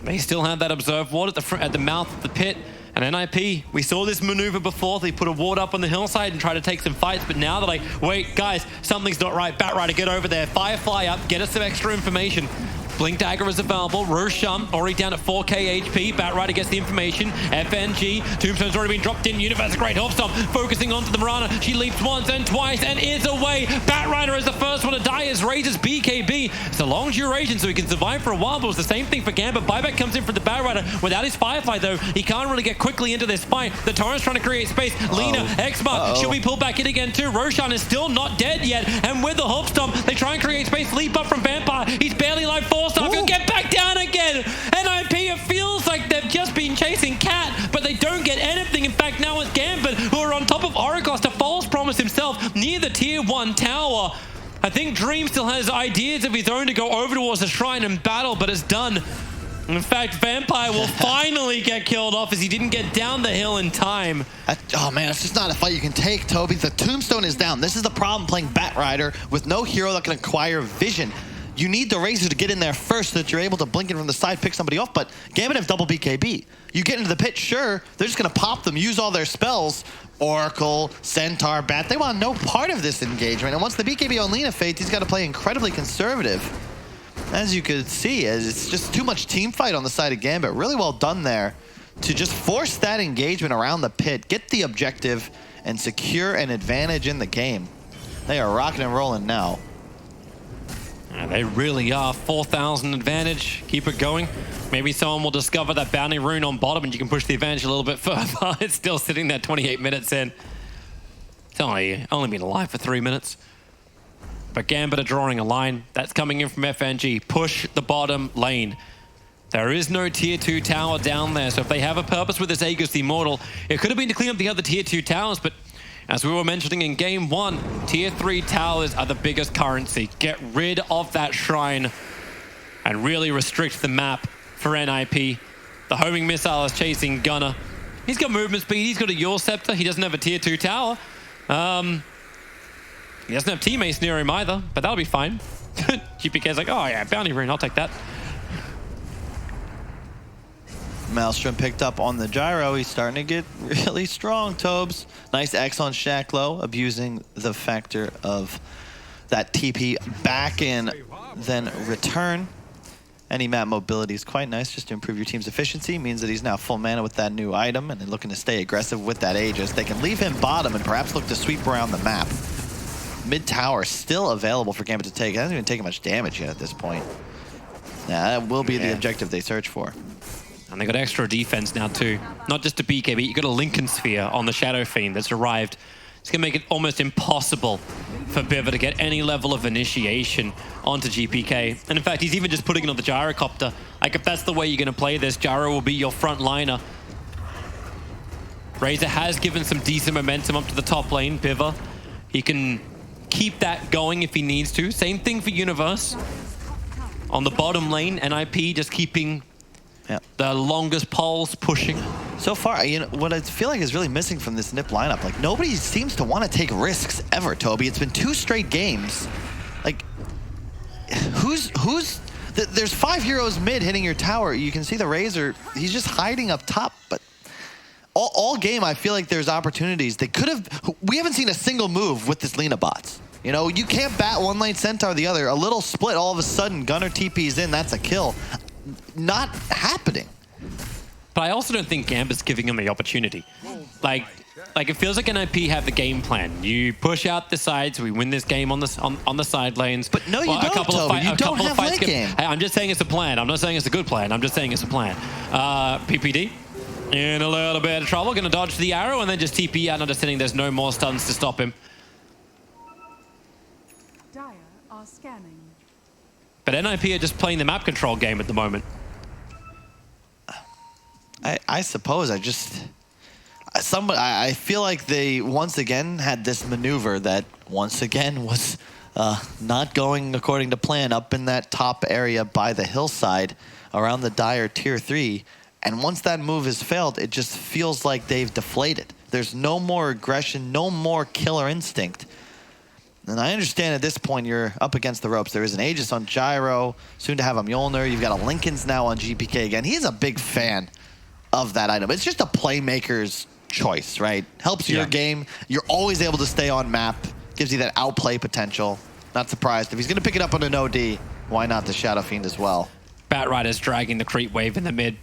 They still have that observe ward at the mouth of the pit. And NIP, we saw this maneuver before. They put a ward up on the hillside and try to take some fights, but now they're like, wait, guys, something's not right. Batrider, get over there. Firefly up, get us some extra information. Blink Dagger is available. Roshan already down at 4k HP. Batrider gets the information. FNG. Tombstone's already been dropped in. Universe, a great help stop. Focusing onto the Mirana. She leaps once and twice and is away. Batrider is the first one to die as raises BKB. It's a long duration, so he can survive for a while, but it's the same thing for Gambit. Buyback comes in for the Batrider. Without his Firefly, though, he can't really get quickly into this fight. The Torrent's trying to create space. Lina, X-Mark, should we pull back in again too? Roshan is still not dead yet, and with the Hulk Stomp, they try and create space. Leap up from Vampire. He's barely like 4-star. He'll get back down again. NIP, it feels like they've just been chasing Cat, but they don't get anything. In fact, now it's Gambit, who are on top of Oracos to false promise himself near the tier 1 tower. I think Dream still has ideas of his own to go over towards the shrine and battle, but it's done. In fact, Vampire will finally get killed off as he didn't get down the hill in time. Oh man, it's just not a fight you can take, Toby. The Tombstone is down. This is the problem playing Batrider with no hero that can acquire vision. You need the Razor to get in there first so that you're able to blink it from the side, pick somebody off, but Gambit have double BKB. You get into the pit, sure, they're just going to pop them, use all their spells. Oracle, Centaur, Bat, they want no part of this engagement. And once the BKB on Lina fades, he's got to play incredibly conservative. As you could see, it's just too much team fight on the side of Gambit. Really well done there to just force that engagement around the pit, get the objective, and secure an advantage in the game. They are rocking and rolling now. They really are. 4,000 advantage. Keep it going. Maybe someone will discover that bounty rune on bottom and you can push the advantage a little bit further. It's still sitting there 28 minutes in. It's only been alive for 3 minutes. But Gambit are drawing a line. That's coming in from FNG. Push the bottom lane. There is no tier 2 tower down there, so if they have a purpose with this Aegis the Immortal, it could have been to clean up the other tier 2 towers, but as we were mentioning in game 1, tier 3 towers are the biggest currency. Get rid of that shrine and really restrict the map for NIP. The homing missile is chasing Gunner. He's got movement speed, he's got a Yule Scepter, he doesn't have a tier 2 tower. He doesn't have teammates near him either, but that'll be fine. GPK's like, oh yeah, bounty rune, I'll take that. Maelstrom picked up on the gyro. He's starting to get really strong, Tobes. Nice X on Shacklow, abusing the factor of that TP back in, then return. Any map mobility is quite nice just to improve your team's efficiency. Means that he's now full mana with that new item and looking to stay aggressive with that Aegis. They can leave him bottom and perhaps look to sweep around the map. Mid tower still available for Gambit to take. It hasn't even taken much damage yet at this point. Yeah, that will be the objective they search for. And they got extra defense now too. Not just a BKB, you got a Lincoln Sphere on the Shadow Fiend that's arrived. It's gonna make it almost impossible for Biver to get any level of initiation onto GPK. And in fact, he's even just putting it on the Gyrocopter. Like if that's the way you're gonna play this, Gyro will be your front liner. Razor has given some decent momentum up to the top lane, Biver. He can keep that going if he needs to. Same thing for Universe. On the bottom lane, NIP just keeping the longest poles pushing. So far, you know, what I feel like is really missing from this NIP lineup, like nobody seems to want to take risks ever, Toby. It's been 2 straight games. Like, there's 5 heroes mid hitting your tower. You can see the Razor, he's just hiding up top, but all game I feel like there's opportunities. They could have, we haven't seen a single move with this Lina bots. You know, you can't bat one lane Centaur the other. A little split, all of a sudden, Gunnar TP's in, that's a kill. Not happening. But I also don't think Gambit's giving him the opportunity. Like it feels like NIP have the game plan. You push out the sides, we win this game on the side lanes. But no, you don't, Toby. You don't have late game. Hey, I'm just saying it's a plan. I'm not saying it's a good plan. I'm just saying it's a plan. PPD in a little bit of trouble. Gonna dodge the arrow and then just TP out, understanding there's no more stuns to stop him. Scanning. But NIP are just playing the map control game at the moment. I suppose I feel like they once again had this maneuver that once again was not going according to plan up in that top area by the hillside around the Dire tier 3. And once that move has failed, it just feels like they've deflated. There's no more aggression, no more killer instinct. And I understand at this point you're up against the ropes. There is an Aegis on Gyro, soon to have a Mjolnir. You've got a Linken's now on GPK again. He's a big fan of that item. It's just a playmaker's choice, right? Helps your game. You're always able to stay on map. Gives you that outplay potential. Not surprised. If he's going to pick it up on an OD, why not the Shadow Fiend as well? Batrider's dragging the creep wave in the mid.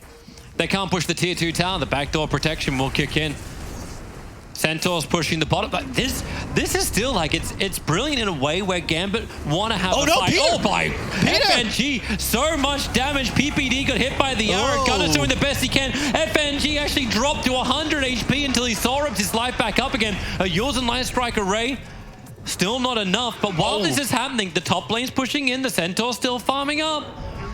They can't push the tier 2 tower. The backdoor protection will kick in. Centaur's pushing the bottom, but this is still like it's brilliant in a way where Gambit want to have a fight. Peter. Oh by FNG, so much damage. PPD got hit by the arrow. Gunner's doing the best he can. FNG actually dropped to 100 HP until he saw his life back up again. A yours and light strike array, still not enough. But while this is happening, the top lane's pushing in. The Centaur's still farming up.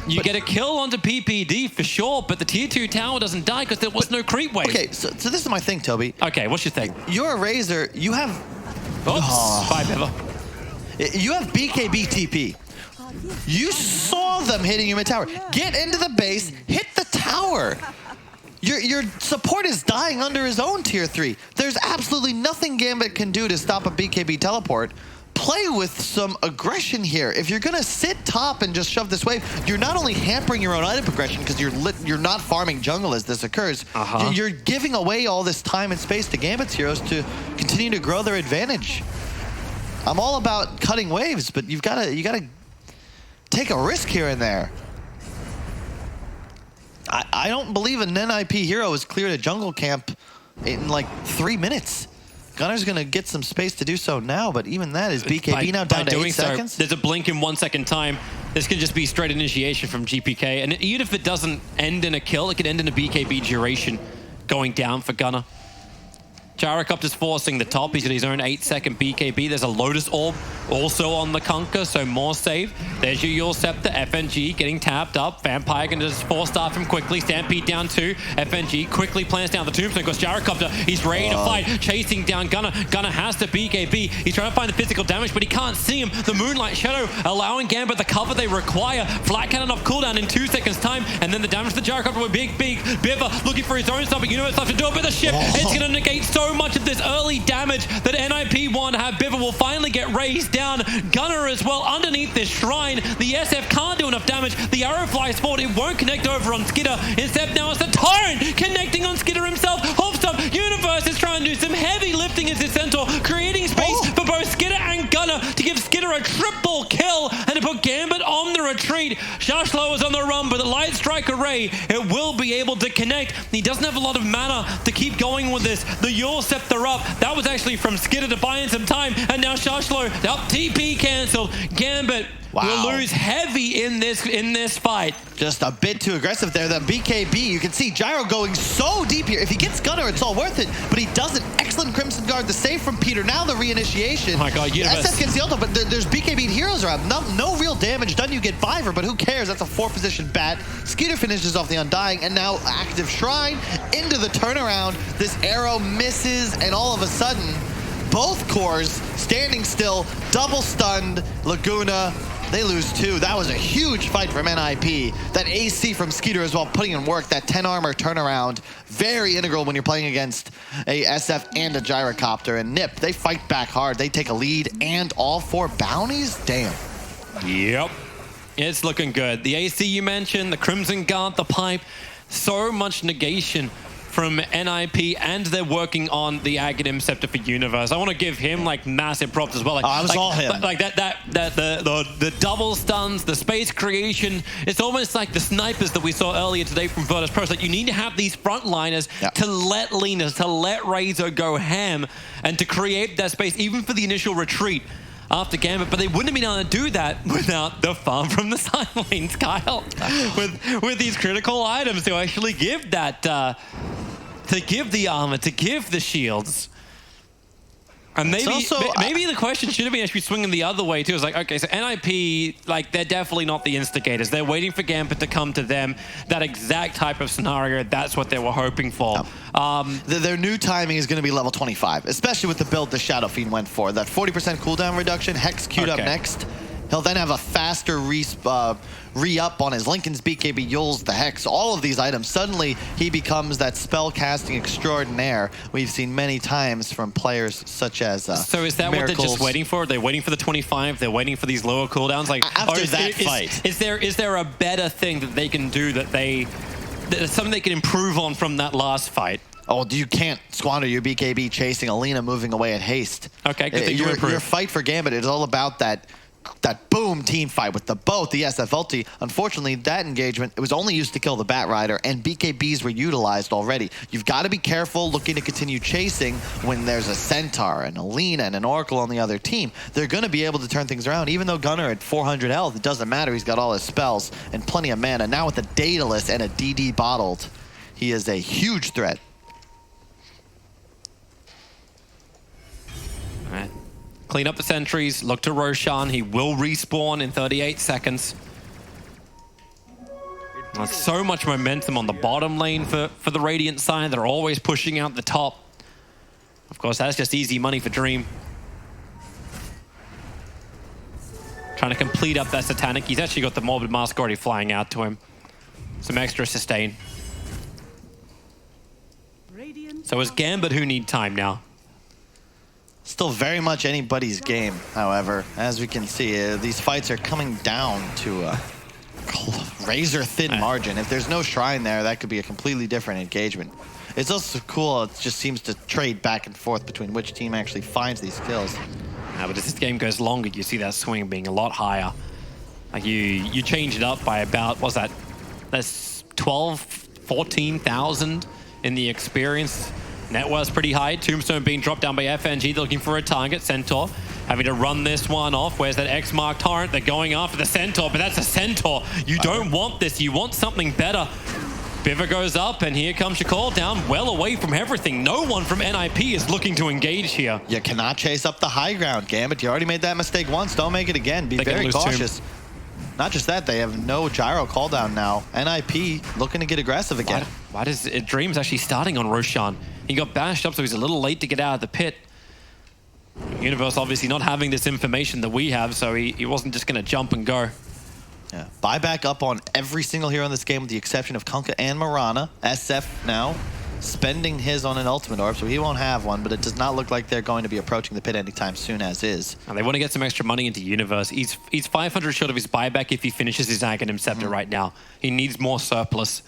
You get a kill onto PPD for sure, but the tier 2 tower doesn't die because there was no creep wave. Okay, so this is my thing, Toby. Okay, what's your thing? You're a Razor. You have... Oops, bye, Bevo. You have BKB TP. You saw them hitting your mid tower. Get into the base, hit the tower. Your support is dying under his own tier 3. There's absolutely nothing Gambit can do to stop a BKB teleport. Play with some aggression here. If you're gonna sit top and just shove this wave, you're not only hampering your own item progression because you're not farming jungle as this occurs. You're giving away all this time and space to Gambit's heroes to continue to grow their advantage. I'm all about cutting waves, but you gotta take a risk here and there. I don't believe an NIP hero has cleared a jungle camp in like 3 minutes. Gunner's going to get some space to do so now, but even that is BKB now down to 8 seconds. There's a blink in 1 second time. This could just be straight initiation from GPK. And even if it doesn't end in a kill, it could end in a BKB duration going down for Gunner. Gyrocopter's forcing the top. He's got his own 8-second BKB. There's a Lotus Orb also on the Kunkka, so more save. There's your Yule Scepter. FNG getting tapped up. Vampire going to just 4-star him quickly. Stampede down 2. FNG quickly plants down the Tombstone because Gyrocopter, he's ready to fight. Chasing down Gunner. Gunner has to BKB. He's trying to find the physical damage, but he can't see him. The Moonlight Shadow allowing Gambit the cover they require. Flat Cannon off cooldown in 2 seconds time, and then the damage to the Gyrocopter with big Biver looking for his own stuff, but Universe have to do it with the ship. It's going to negate so much of this early damage that NIP want to have. Biver will finally get raised down. Gunner as well underneath this shrine. The SF can't do enough damage. The arrow flies forward. It won't connect over on Skidder. Instead now it's the Tyrant connecting on Skidder himself. Hopstop, Universe is trying to do some heavy lifting as his Centaur, creating space for both Skidder and Gunner to give Skidder a triple kill and to put Gambit on the retreat. Shashlo is on the run, but the Light Strike Array, it will be able to connect. He doesn't have a lot of mana to keep going with this. The Yule Scepter up. That was actually from Skidder to buy in some time, and now Shashlo up, TP cancelled. Gambit will lose heavy in this fight. Just a bit too aggressive there. The BKB, you can see Gyro going so deep here. If he gets Gunner, it's all worth it, but he doesn't. Excellent Crimson Guard, the save from Peter. Now the reinitiation. Oh my God, Universe. SF gets the ultimate, but there's BKB heroes around. No real damage done. You get Biver, but who cares? That's a 4-position bat. Skeeter finishes off the Undying, and now active Shrine into the turnaround. This arrow misses, and all of a sudden, both cores standing still, double stunned. Laguna, they lose 2. That was a huge fight from NIP. That AC from Skeeter as well, putting in work. That 10 armor turnaround, very integral when you're playing against a SF and a gyrocopter. And Nip, they fight back hard. They take a lead and all 4 bounties? Damn. Yep. It's looking good. The AC you mentioned, the Crimson Guard, the pipe, so much negation from NIP, and they're working on the Aghanim Scepter for Universe. I want to give him like massive props as well. Like, I was all him. Like the double stuns, the space creation. It's almost like the snipers that we saw earlier today from Virtus Pro. Like you need to have these frontliners to let Linus, to let Razor go ham, and to create that space even for the initial retreat after Gambit, but they wouldn't have been able to do that without the farm from the side lanes, Kyle. with these critical items to actually give that, to give the armor, to give the shields. And maybe the question should have been actually swinging the other way too. It's like, okay, so NIP, like they're definitely not the instigators. They're waiting for Gambit to come to them. That exact type of scenario, that's what they were hoping for. Their new timing is going to be level 25, especially with the build the Shadow Fiend went for. That 40% cooldown reduction, Hex queued up next. He'll then have a faster re-up on his Lincoln's BKB, Yule's the Hex, all of these items. Suddenly, he becomes that spell-casting extraordinaire we've seen many times from players such as So is that Miracles. what they're just waiting for? They're waiting for the 25? They're waiting for these lower cooldowns? Like, after that fight. Is there a better thing that they can do that's something they can improve on from that last fight? Oh, you can't squander your BKB chasing Alina moving away at haste. Okay, good thing to improve. Your fight for Gambit is all about that boom team fight with the both the SF ulti. Unfortunately, that engagement, it was only used to kill the Bat Rider, and BKBs were utilized already. You've got to be careful looking to continue chasing when there's a Centaur, an Alina, and an Oracle on the other team. They're going to be able to turn things around. Even though Gunnar at 400 health, it doesn't matter. He's got all his spells and plenty of mana. Now with a Daedalus and a DD bottled, he is a huge threat. All right. Clean up the sentries, look to Roshan. He will respawn in 38 seconds. There's so much momentum on the bottom lane for the Radiant side. They're always pushing out the top. Of course, that's just easy money for Dream. Trying to complete up that Satanic. He's actually got the Morbid Mask already flying out to him. Some extra sustain. So it's Gambit who need time now. Still very much anybody's game, however. As we can see, these fights are coming down to a razor-thin margin. If there's no Shrine there, that could be a completely different engagement. It's also cool, it just seems to trade back and forth between which team actually finds these kills. But as this game goes longer, you see that swing being a lot higher. Like you change it up by about, what's that? That's 12, 14,000 in the experience. Net worth's pretty high. Tombstone being dropped down by FNG. They're looking for a target. Centaur having to run this one off. Where's that X-Mark Torrent? They're going after the Centaur, but that's a Centaur. You don't want this. You want something better. Biver goes up, and here comes your call down, well away from everything. No one from NIP is looking to engage here. You cannot chase up the high ground, Gambit. You already made that mistake once. Don't make it again. Be very cautious. Not just that, they have no gyro call down now. NIP looking to get aggressive again. Why does Dream's actually starting on Roshan? He got bashed up, so he's a little late to get out of the pit. Universe obviously not having this information that we have, so he wasn't just going to jump and go. Yeah, buyback up on every single hero in this game with the exception of Kunkka and Marana. SF now spending his on an ultimate orb, so he won't have one, but it does not look like they're going to be approaching the pit anytime soon as is. And they want to get some extra money into Universe. He's 500 short of his buyback if he finishes his Aghanim Scepter right now. He needs more surplus.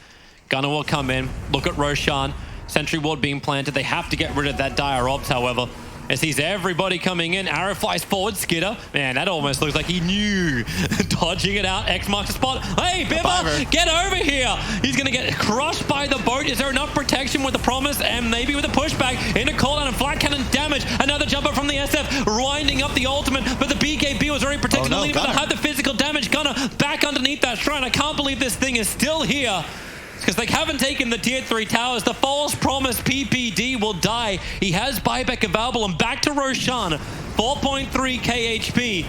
Gunnar will come in, look at Roshan. Sentry ward being planted. They have to get rid of that Dire Ops, however. As sees everybody coming in. Arrow flies forward, Skitter. Man, that almost looks like he knew. Dodging it out. X marks the spot. Hey, Biver, get over here. He's going to get crushed by the boat. Is there enough protection with the promise and maybe with a pushback? In a cooldown and flat cannon damage. Another jumper from the SF, winding up the ultimate, but the BKB was already protecting the lead, but had the physical damage. Gunnar back underneath that shrine. I can't believe this thing is still here. Because they haven't taken the tier 3 towers. The false promise PPD will die. He has buyback available, and back to Roshan. 4.3 KHP.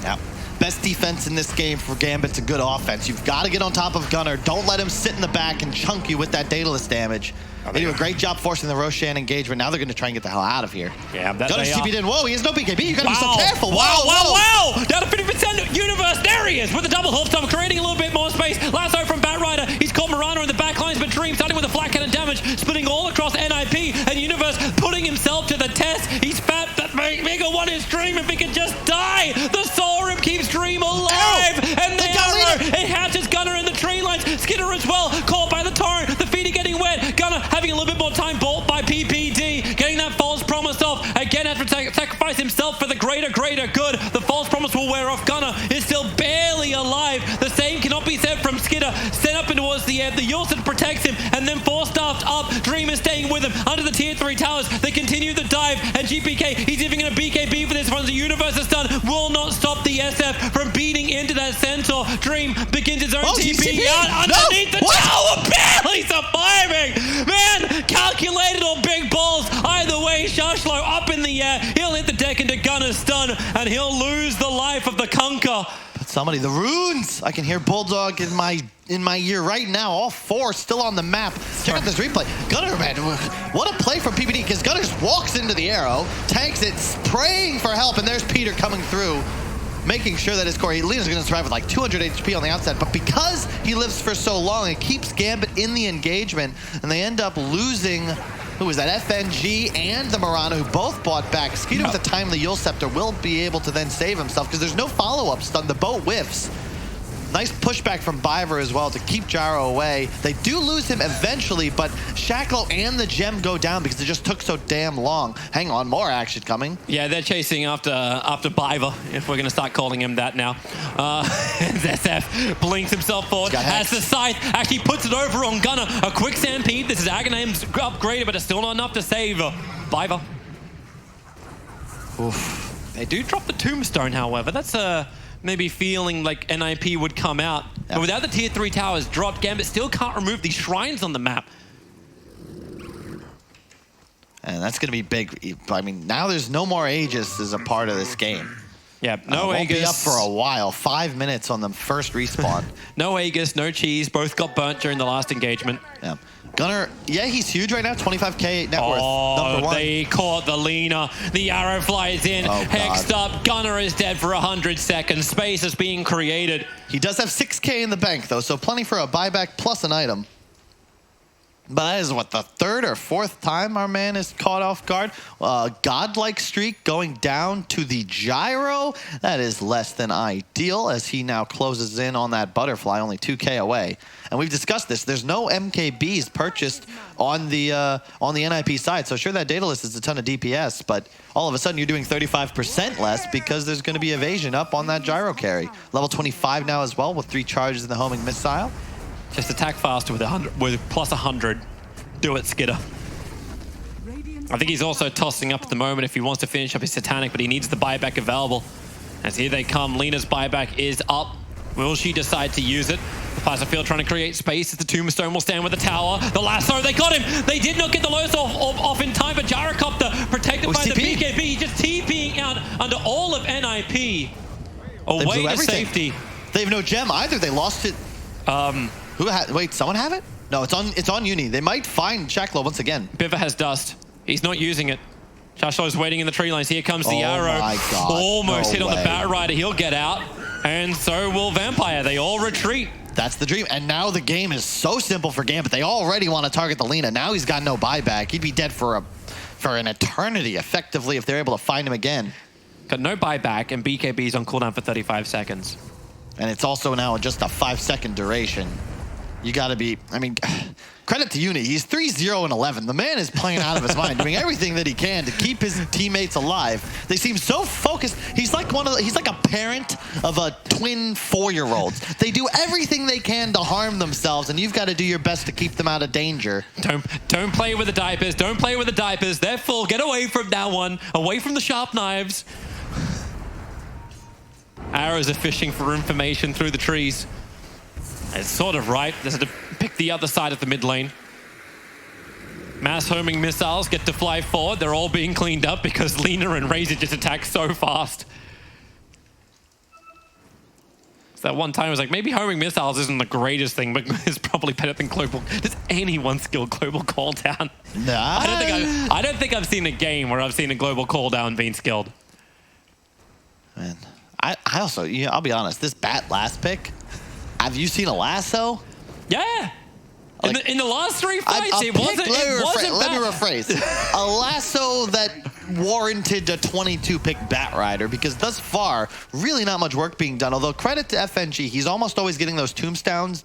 Yeah. Best defense in this game for Gambit's a good offense. You've got to get on top of Gunnar. Don't let him sit in the back and chunk you with that Daedalus damage. They do a great job forcing the Roshan engagement. Now they're going to try and get the hell out of here. Yeah, that Gunner's they are. TP'd in. Whoa, he has no BKB. You got to be so Wow. careful. Wow. Down to 50% Universe. There he is with the double hoof stomp, creating a little bit more space. Lasso from Batrider. He's caught Marana in the back lines, but Dream starting with a flat cannon damage, splitting all across NIP, and Universe putting himself to the test. He's fat. That Mega One is Dream. If he can just die, the Soul Rip keeps Dream alive. And the arrow, it hatches Gunner in the tree lines. Skidder as well, caught by the torrent. The feet are getting wet. Gunner having a little bit more time, bought by PPD, getting that false promise off. Again, has to sacrifice himself for the greater good. The false promise will wear off. Gunner is still barely alive. The same cannot be said from Skidder. Sent up and towards the air. The Yulson protects him, and then four-staffed up. Dream is staying with him under the tier 3 towers. They continue the dive, and GPK, he's even going to BKB for this one. The Universe is done. Will not stop the SF from beating into that Centaur. Dream begins his own TP out underneath the tower, barely surviving. Man, calculated or big balls. Either way, Shashlo up in the air. He'll hit the deck into Gunner's stun, and he'll lose the life of the Conquer. But somebody, the runes. I can hear Bulldog in my ear right now. All 4 still on the map. Check out this replay. Gunner, man, what a play from PPD, because Gunner just walks into the arrow, tanks it, praying for help, and there's Peter coming through, making sure that his core, Lena's going to survive with like 200 HP on the outside, but because he lives for so long, it keeps Gambit in the engagement, and they end up losing, who was that, FNG and the Marana, who both bought back. Skeeter with the time of the Yule Scepter will be able to then save himself, because there's no follow-up stun. The boat whiffs. Nice pushback from Biver as well to keep Gyro away. They do lose him eventually, but Shacklo and the gem go down because it just took so damn long. Hang on, more action coming. Yeah, they're chasing after Biver, if we're going to start calling him that now. SF blinks himself forward as the scythe actually puts it over on Gunner. A quick stampede. This is Aghanim's upgraded, but it's still not enough to save Biver. Oof. They do drop the tombstone, however. That's maybe feeling like NIP would come out. But without the tier 3 towers dropped, Gambit still can't remove these shrines on the map. And that's going to be big. I mean, now there's no more Aegis as a part of this game. Yeah, no Aegis. Won't be up for a while. 5 minutes on the first respawn. No Aegis, no cheese. Both got burnt during the last engagement. Yeah. Gunner, yeah, he's huge right now. 25k net worth. Oh, they caught the Lena. The arrow flies in. Hexed up. Gunner is dead for 100 seconds. Space is being created. He does have 6k in the bank, though, so plenty for a buyback plus an item. But that is, what, the 3rd or 4th time our man is caught off guard? Godlike streak going down to the Gyro. That is less than ideal, as he now closes in on that butterfly, only 2k away. And we've discussed this. There's no MKBs purchased on the NIP side, so sure, that data list is a ton of DPS, but all of a sudden you're doing 35% less because there's going to be evasion up on that Gyro carry. Level 25 now as well, with 3 charges in the homing missile. Just attack faster with plus 100. Do it, Skidder. I think he's also tossing up at the moment if he wants to finish up his Satanic, but he needs the buyback available. As here they come, Lena's buyback is up. Will she decide to use it? The Placerfield trying to create space as the Tombstone will stand with the tower. The lasso, they got him! They did not get the Lotus off in time, but Gyrocopter protected by the BKB, just TPing out under all of NIP. Away to safety. They have no gem either. They lost it. Wait, someone have it? No, it's on Uni. They might find Shacklo once again. Biver has dust. He's not using it. Shashlo's waiting in the tree lines. Here comes the arrow. My God. Almost hit on the Batrider. He'll get out. And so will Vampire. They all retreat. That's the dream. And now the game is so simple for Gambit. They already want to target the Lena. Now he's got no buyback. He'd be dead for an eternity, effectively, if they're able to find him again. Got no buyback, and BKB's on cooldown for 35 seconds. And it's also now just a 5-second duration. You got to be, I mean, credit to Uni. He's 3-0-11. The man is playing out of his mind, doing everything that he can to keep his teammates alive. They seem so focused. He's like he's like a parent of a twin 4-year-olds. They do everything they can to harm themselves, and you've got to do your best to keep them out of danger. Don't play with the diapers. Don't play with the diapers. They're full. Get away from that one. Away from the sharp knives. Arrows are fishing for information through the trees. It's sort of right. There's to pick the other side of the mid lane. Mass homing missiles get to fly forward. They're all being cleaned up because Lena and Razor just attack so fast. That one time I was like, maybe homing missiles isn't the greatest thing, but it's probably better than global. Does anyone skill global cooldown? Nah. I don't think I've seen a game where I've seen a global cooldown being skilled. Man, I also, I'll be honest, this bat last pick, have you seen a lasso? Yeah. Like, in the last 3 fights, it wasn't let me bad. rephrase. A lasso that warranted a 22-pick bat rider, because thus far, really not much work being done. Although credit to FNG, he's almost always getting those tombstones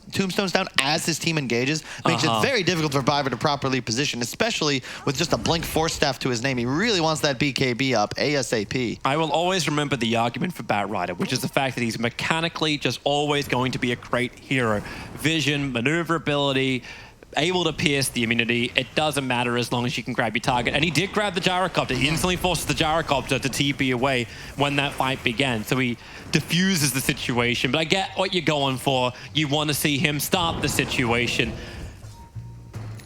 down as his team engages. Makes it very difficult for Viber to properly position, especially with just a blink force staff to his name. He really wants that BKB up ASAP. I will always remember the argument for Bat Rider, which is the fact that he's mechanically just always going to be a great hero. Vision, maneuverability, able to pierce the immunity. It doesn't matter as long as you can grab your target. And he did grab the gyrocopter. He instantly forces the gyrocopter to TP away when that fight began. So he diffuses the situation. But I get what you're going for. You want to see him stop the situation.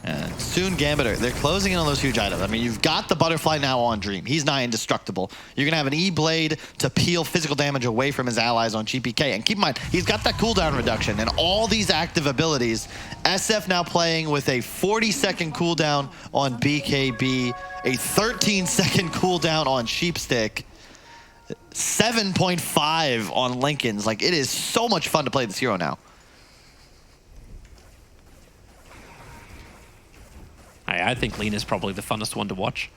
And soon Gambit, they're closing in on those huge items. I mean, you've got the butterfly now on Dream. He's not indestructible. You're going to have an E-Blade to peel physical damage away from his allies on GPK. And keep in mind, he's got that cooldown reduction and all these active abilities. SF now playing with a 40-second cooldown on BKB, a 13-second cooldown on Sheepstick, 7.5 on Lincoln's. Like, it is so much fun to play this hero now. I think Lena's probably the funnest one to watch.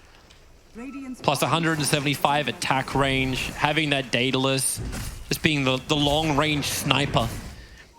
Plus 175 attack range, having that Daedalus, just being the long-range sniper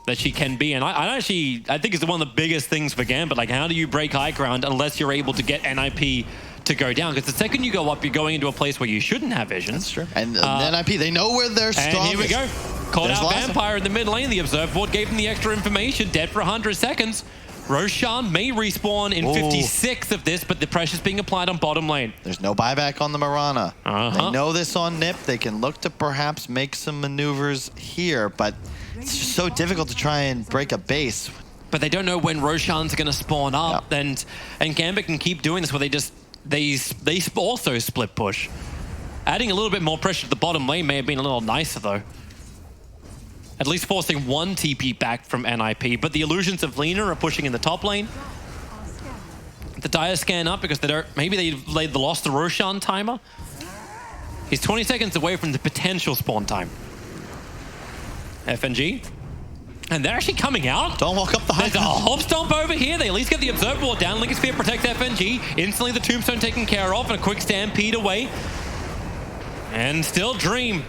that she can be. And I think it's one of the biggest things for Gambit. Like, how do you break high ground unless you're able to get NIP to go down? Because the second you go up, you're going into a place where you shouldn't have vision. That's true. And NIP, they know where they're strongest. And here we go. Called out Vampire in the mid lane. The Observer Board gave him the extra information. Dead for 100 seconds. Roshan may respawn in 56 of this, but the pressure's being applied on bottom lane. There's no buyback on the Mirana. They know this on Nip. They can look to perhaps make some maneuvers here, but it's just so difficult to try and break a base. But they don't know when Roshan's going to spawn up, and Gambit can keep doing this where they also split push. Adding a little bit more pressure to the bottom lane may have been a little nicer, though. At least forcing one TP back from NIP, but the illusions of Lena are pushing in the top lane. The Dire scan up because maybe they laid the lost the Roshan timer. He's 20 seconds away from the potential spawn time. FNG. And they're actually coming out. Don't walk up the high ground. There's a hop stomp over here. They at least get the Observer Ward down. Lincoln Sphere protects FNG. Instantly the Tombstone taken care of and a quick stampede away. And still Dream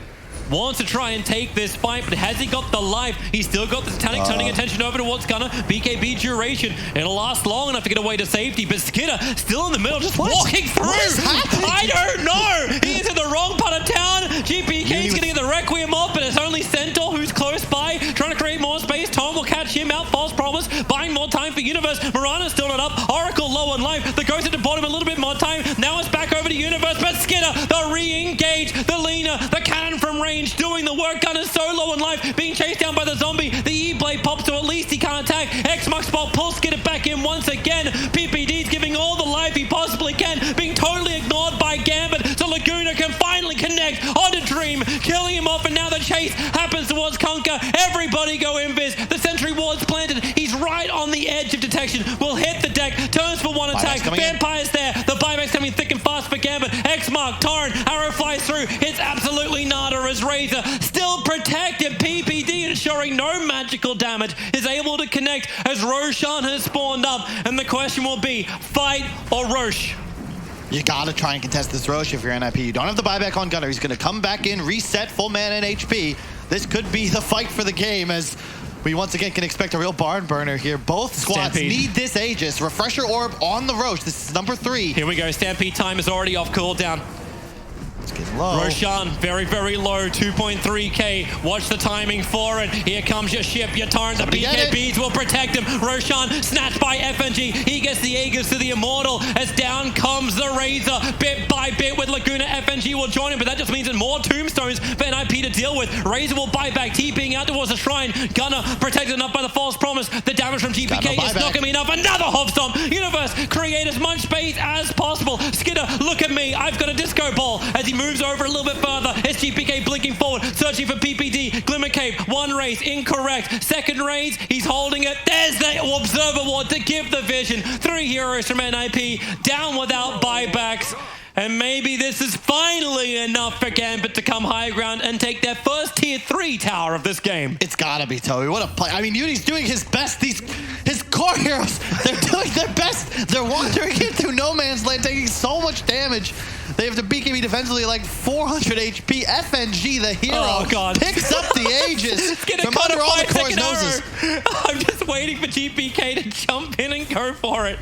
wants to try and take this fight, but has he got the life? He's still got the Titanic turning attention over towards Gunner. BKB duration. It'll last long enough to get away to safety, but Skidder still in the middle, just walking through. I don't know. He is in the wrong part of town. GPK's getting the Requiem off, but it's only Centaur who's close by, trying to create more space. Tom will catch him out. False promise, buying more time for Universe. Mirana's still not up. Oracle low on life. The Ghost at the bottom, a little bit more time. Now it's back over to Universe, but Skidder, the re-engage, the Lena, the cannon from range, doing the work. Gunner's so low in life, being chased down by the zombie. The E-Blade pops, so at least he can't attack. X-Mux spot pulls Skidder back in once again. PPD's giving all the life he possibly can, being totally ignored by Gambit, so Laguna can finally connect onto Dream, killing him off, and now the chase happens towards Conquer. Everybody go invis. The Sentry Ward's planted. He's right on the edge of detection. Will hit the deck, turns for one attack. Vampire's there. The buyback's coming thick and fast for Gambit. X-Mark, Torrent, arrow flies through. Hits absolutely nada as Razor still protected. PPD ensuring no magical damage is able to connect as Roshan has spawned up, and the question will be fight or Rosh. You gotta try and contest this Rosh if you're NIP. You don't have the buyback on Gunner. He's gonna come back in, reset, full man and HP. This could be the fight for the game as we once again can expect a real barn burner here. Both squads need this Aegis. Refresher Orb on the Rosh. This is number 3. Here we go. Stampede time is already off cooldown. Getting low. Roshan, very, very low, 2.3k. Watch the timing for it. Here comes your ship, your Torrent. The BKBs will protect him. Roshan snatched by FNG. He gets the Aegis to the Immortal as down comes the Razor. Bit by bit with Laguna. FNG will join him, but that just means that more tombstones for NIP to deal with. Razor will buy back, TPing out towards the Shrine. Gunner protected enough by the false promise. The damage from GPK is not going to be enough. Another hop stomp. Universe, create as much space as possible. Skidder, look at me. I've got a disco ball as he moves moves over a little bit further. SGPK blinking forward, searching for PPD. Glimmer Cape, one raise, incorrect. Second raise, he's holding it. There's the Observer Ward to give the vision. 3 heroes from NIP, down without buybacks. And maybe this is finally enough for Gambit to come high ground and take their first tier 3 tower of this game. It's gotta be Toby. What a play. I mean, Uni's doing his best. His core heroes, they're doing their best. They're wandering in through no man's land, taking so much damage. They have to BKB defensively like 400 HP. FNG, the hero, picks up the Aegis from under all the core's noses. I'm just waiting for GPK to jump in and go for it.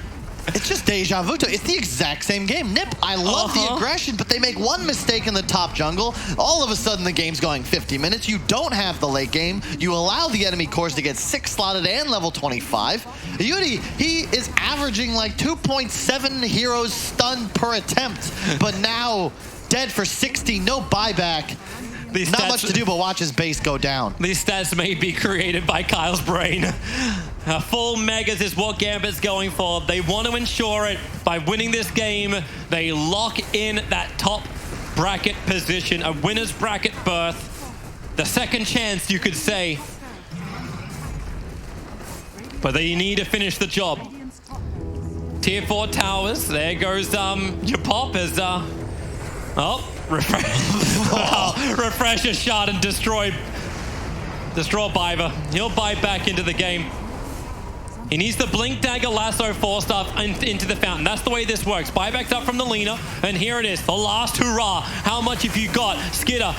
It's just deja vu. It's the exact same game. Nip, I love the aggression, but they make one mistake in the top jungle. All of a sudden, the game's going 50 minutes. You don't have the late game. You allow the enemy cores to get 6 slotted and level 25. Uni, he is averaging like 2.7 heroes stunned per attempt, but now dead for 60, no buyback. Not much to do but watch his base go down. These stats may be created by Kyle's brain. Full megas is what Gambit's going for. They want to ensure it. By winning this game, they lock in that top bracket position, a winner's bracket berth. The second chance, you could say. But they need to finish the job. Tier 4 towers. There goes your pop as refresh a shot and destroy Biver. He'll buy back into the game. He needs the Blink Dagger Lasso 4-star into the fountain. That's the way this works. Buyback's up from the Lina, and here it is, the last hurrah. How much have you got? Skidder,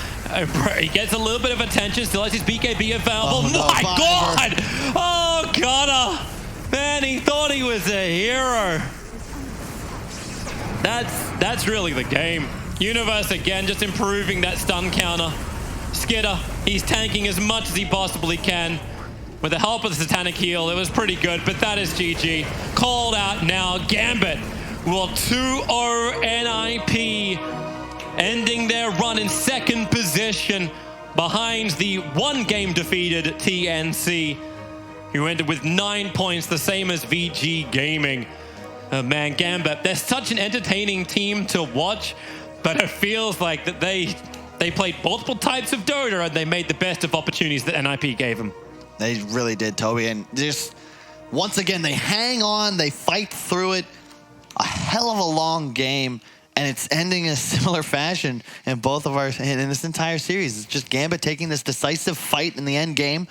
he gets a little bit of attention, still has his BKB available. Oh, no, my Biver. God! Oh, Gunner! Man, he thought he was a hero. That's really the game. Universe again, just improving that stun counter. Skidder, he's tanking as much as he possibly can. With the help of the Satanic Heal, it was pretty good, but that is GG. Called out now, Gambit will 2-0 NIP, ending their run in second position behind the 1-game defeated TNC, who ended with 9 points, the same as VG Gaming. Man, Gambit, they're such an entertaining team to watch, but it feels like that they played multiple types of Dota and they made the best of opportunities that NIP gave them. They really did, Toby. And just, once again, they hang on, they fight through it. A hell of a long game, and it's ending in a similar fashion in in this entire series. It's just Gambit taking this decisive fight in the end game,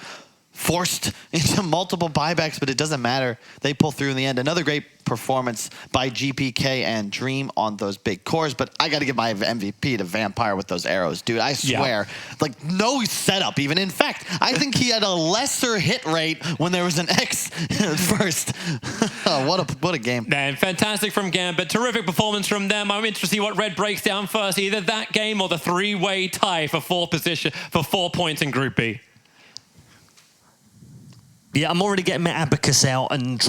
forced into multiple buybacks, but it doesn't matter. They pull through in the end. Another great performance by GPK and Dream on those big cores, but I got to give my MVP to Vampire with those arrows, dude. I swear, like no setup even. In fact, I think he had a lesser hit rate when there was an X first. What a game. Man, fantastic from Gambit. Terrific performance from them. I'm interested to see what Red breaks down first, either that game or the 3-way tie for 4 points in Group B. Yeah, I'm already getting my abacus out and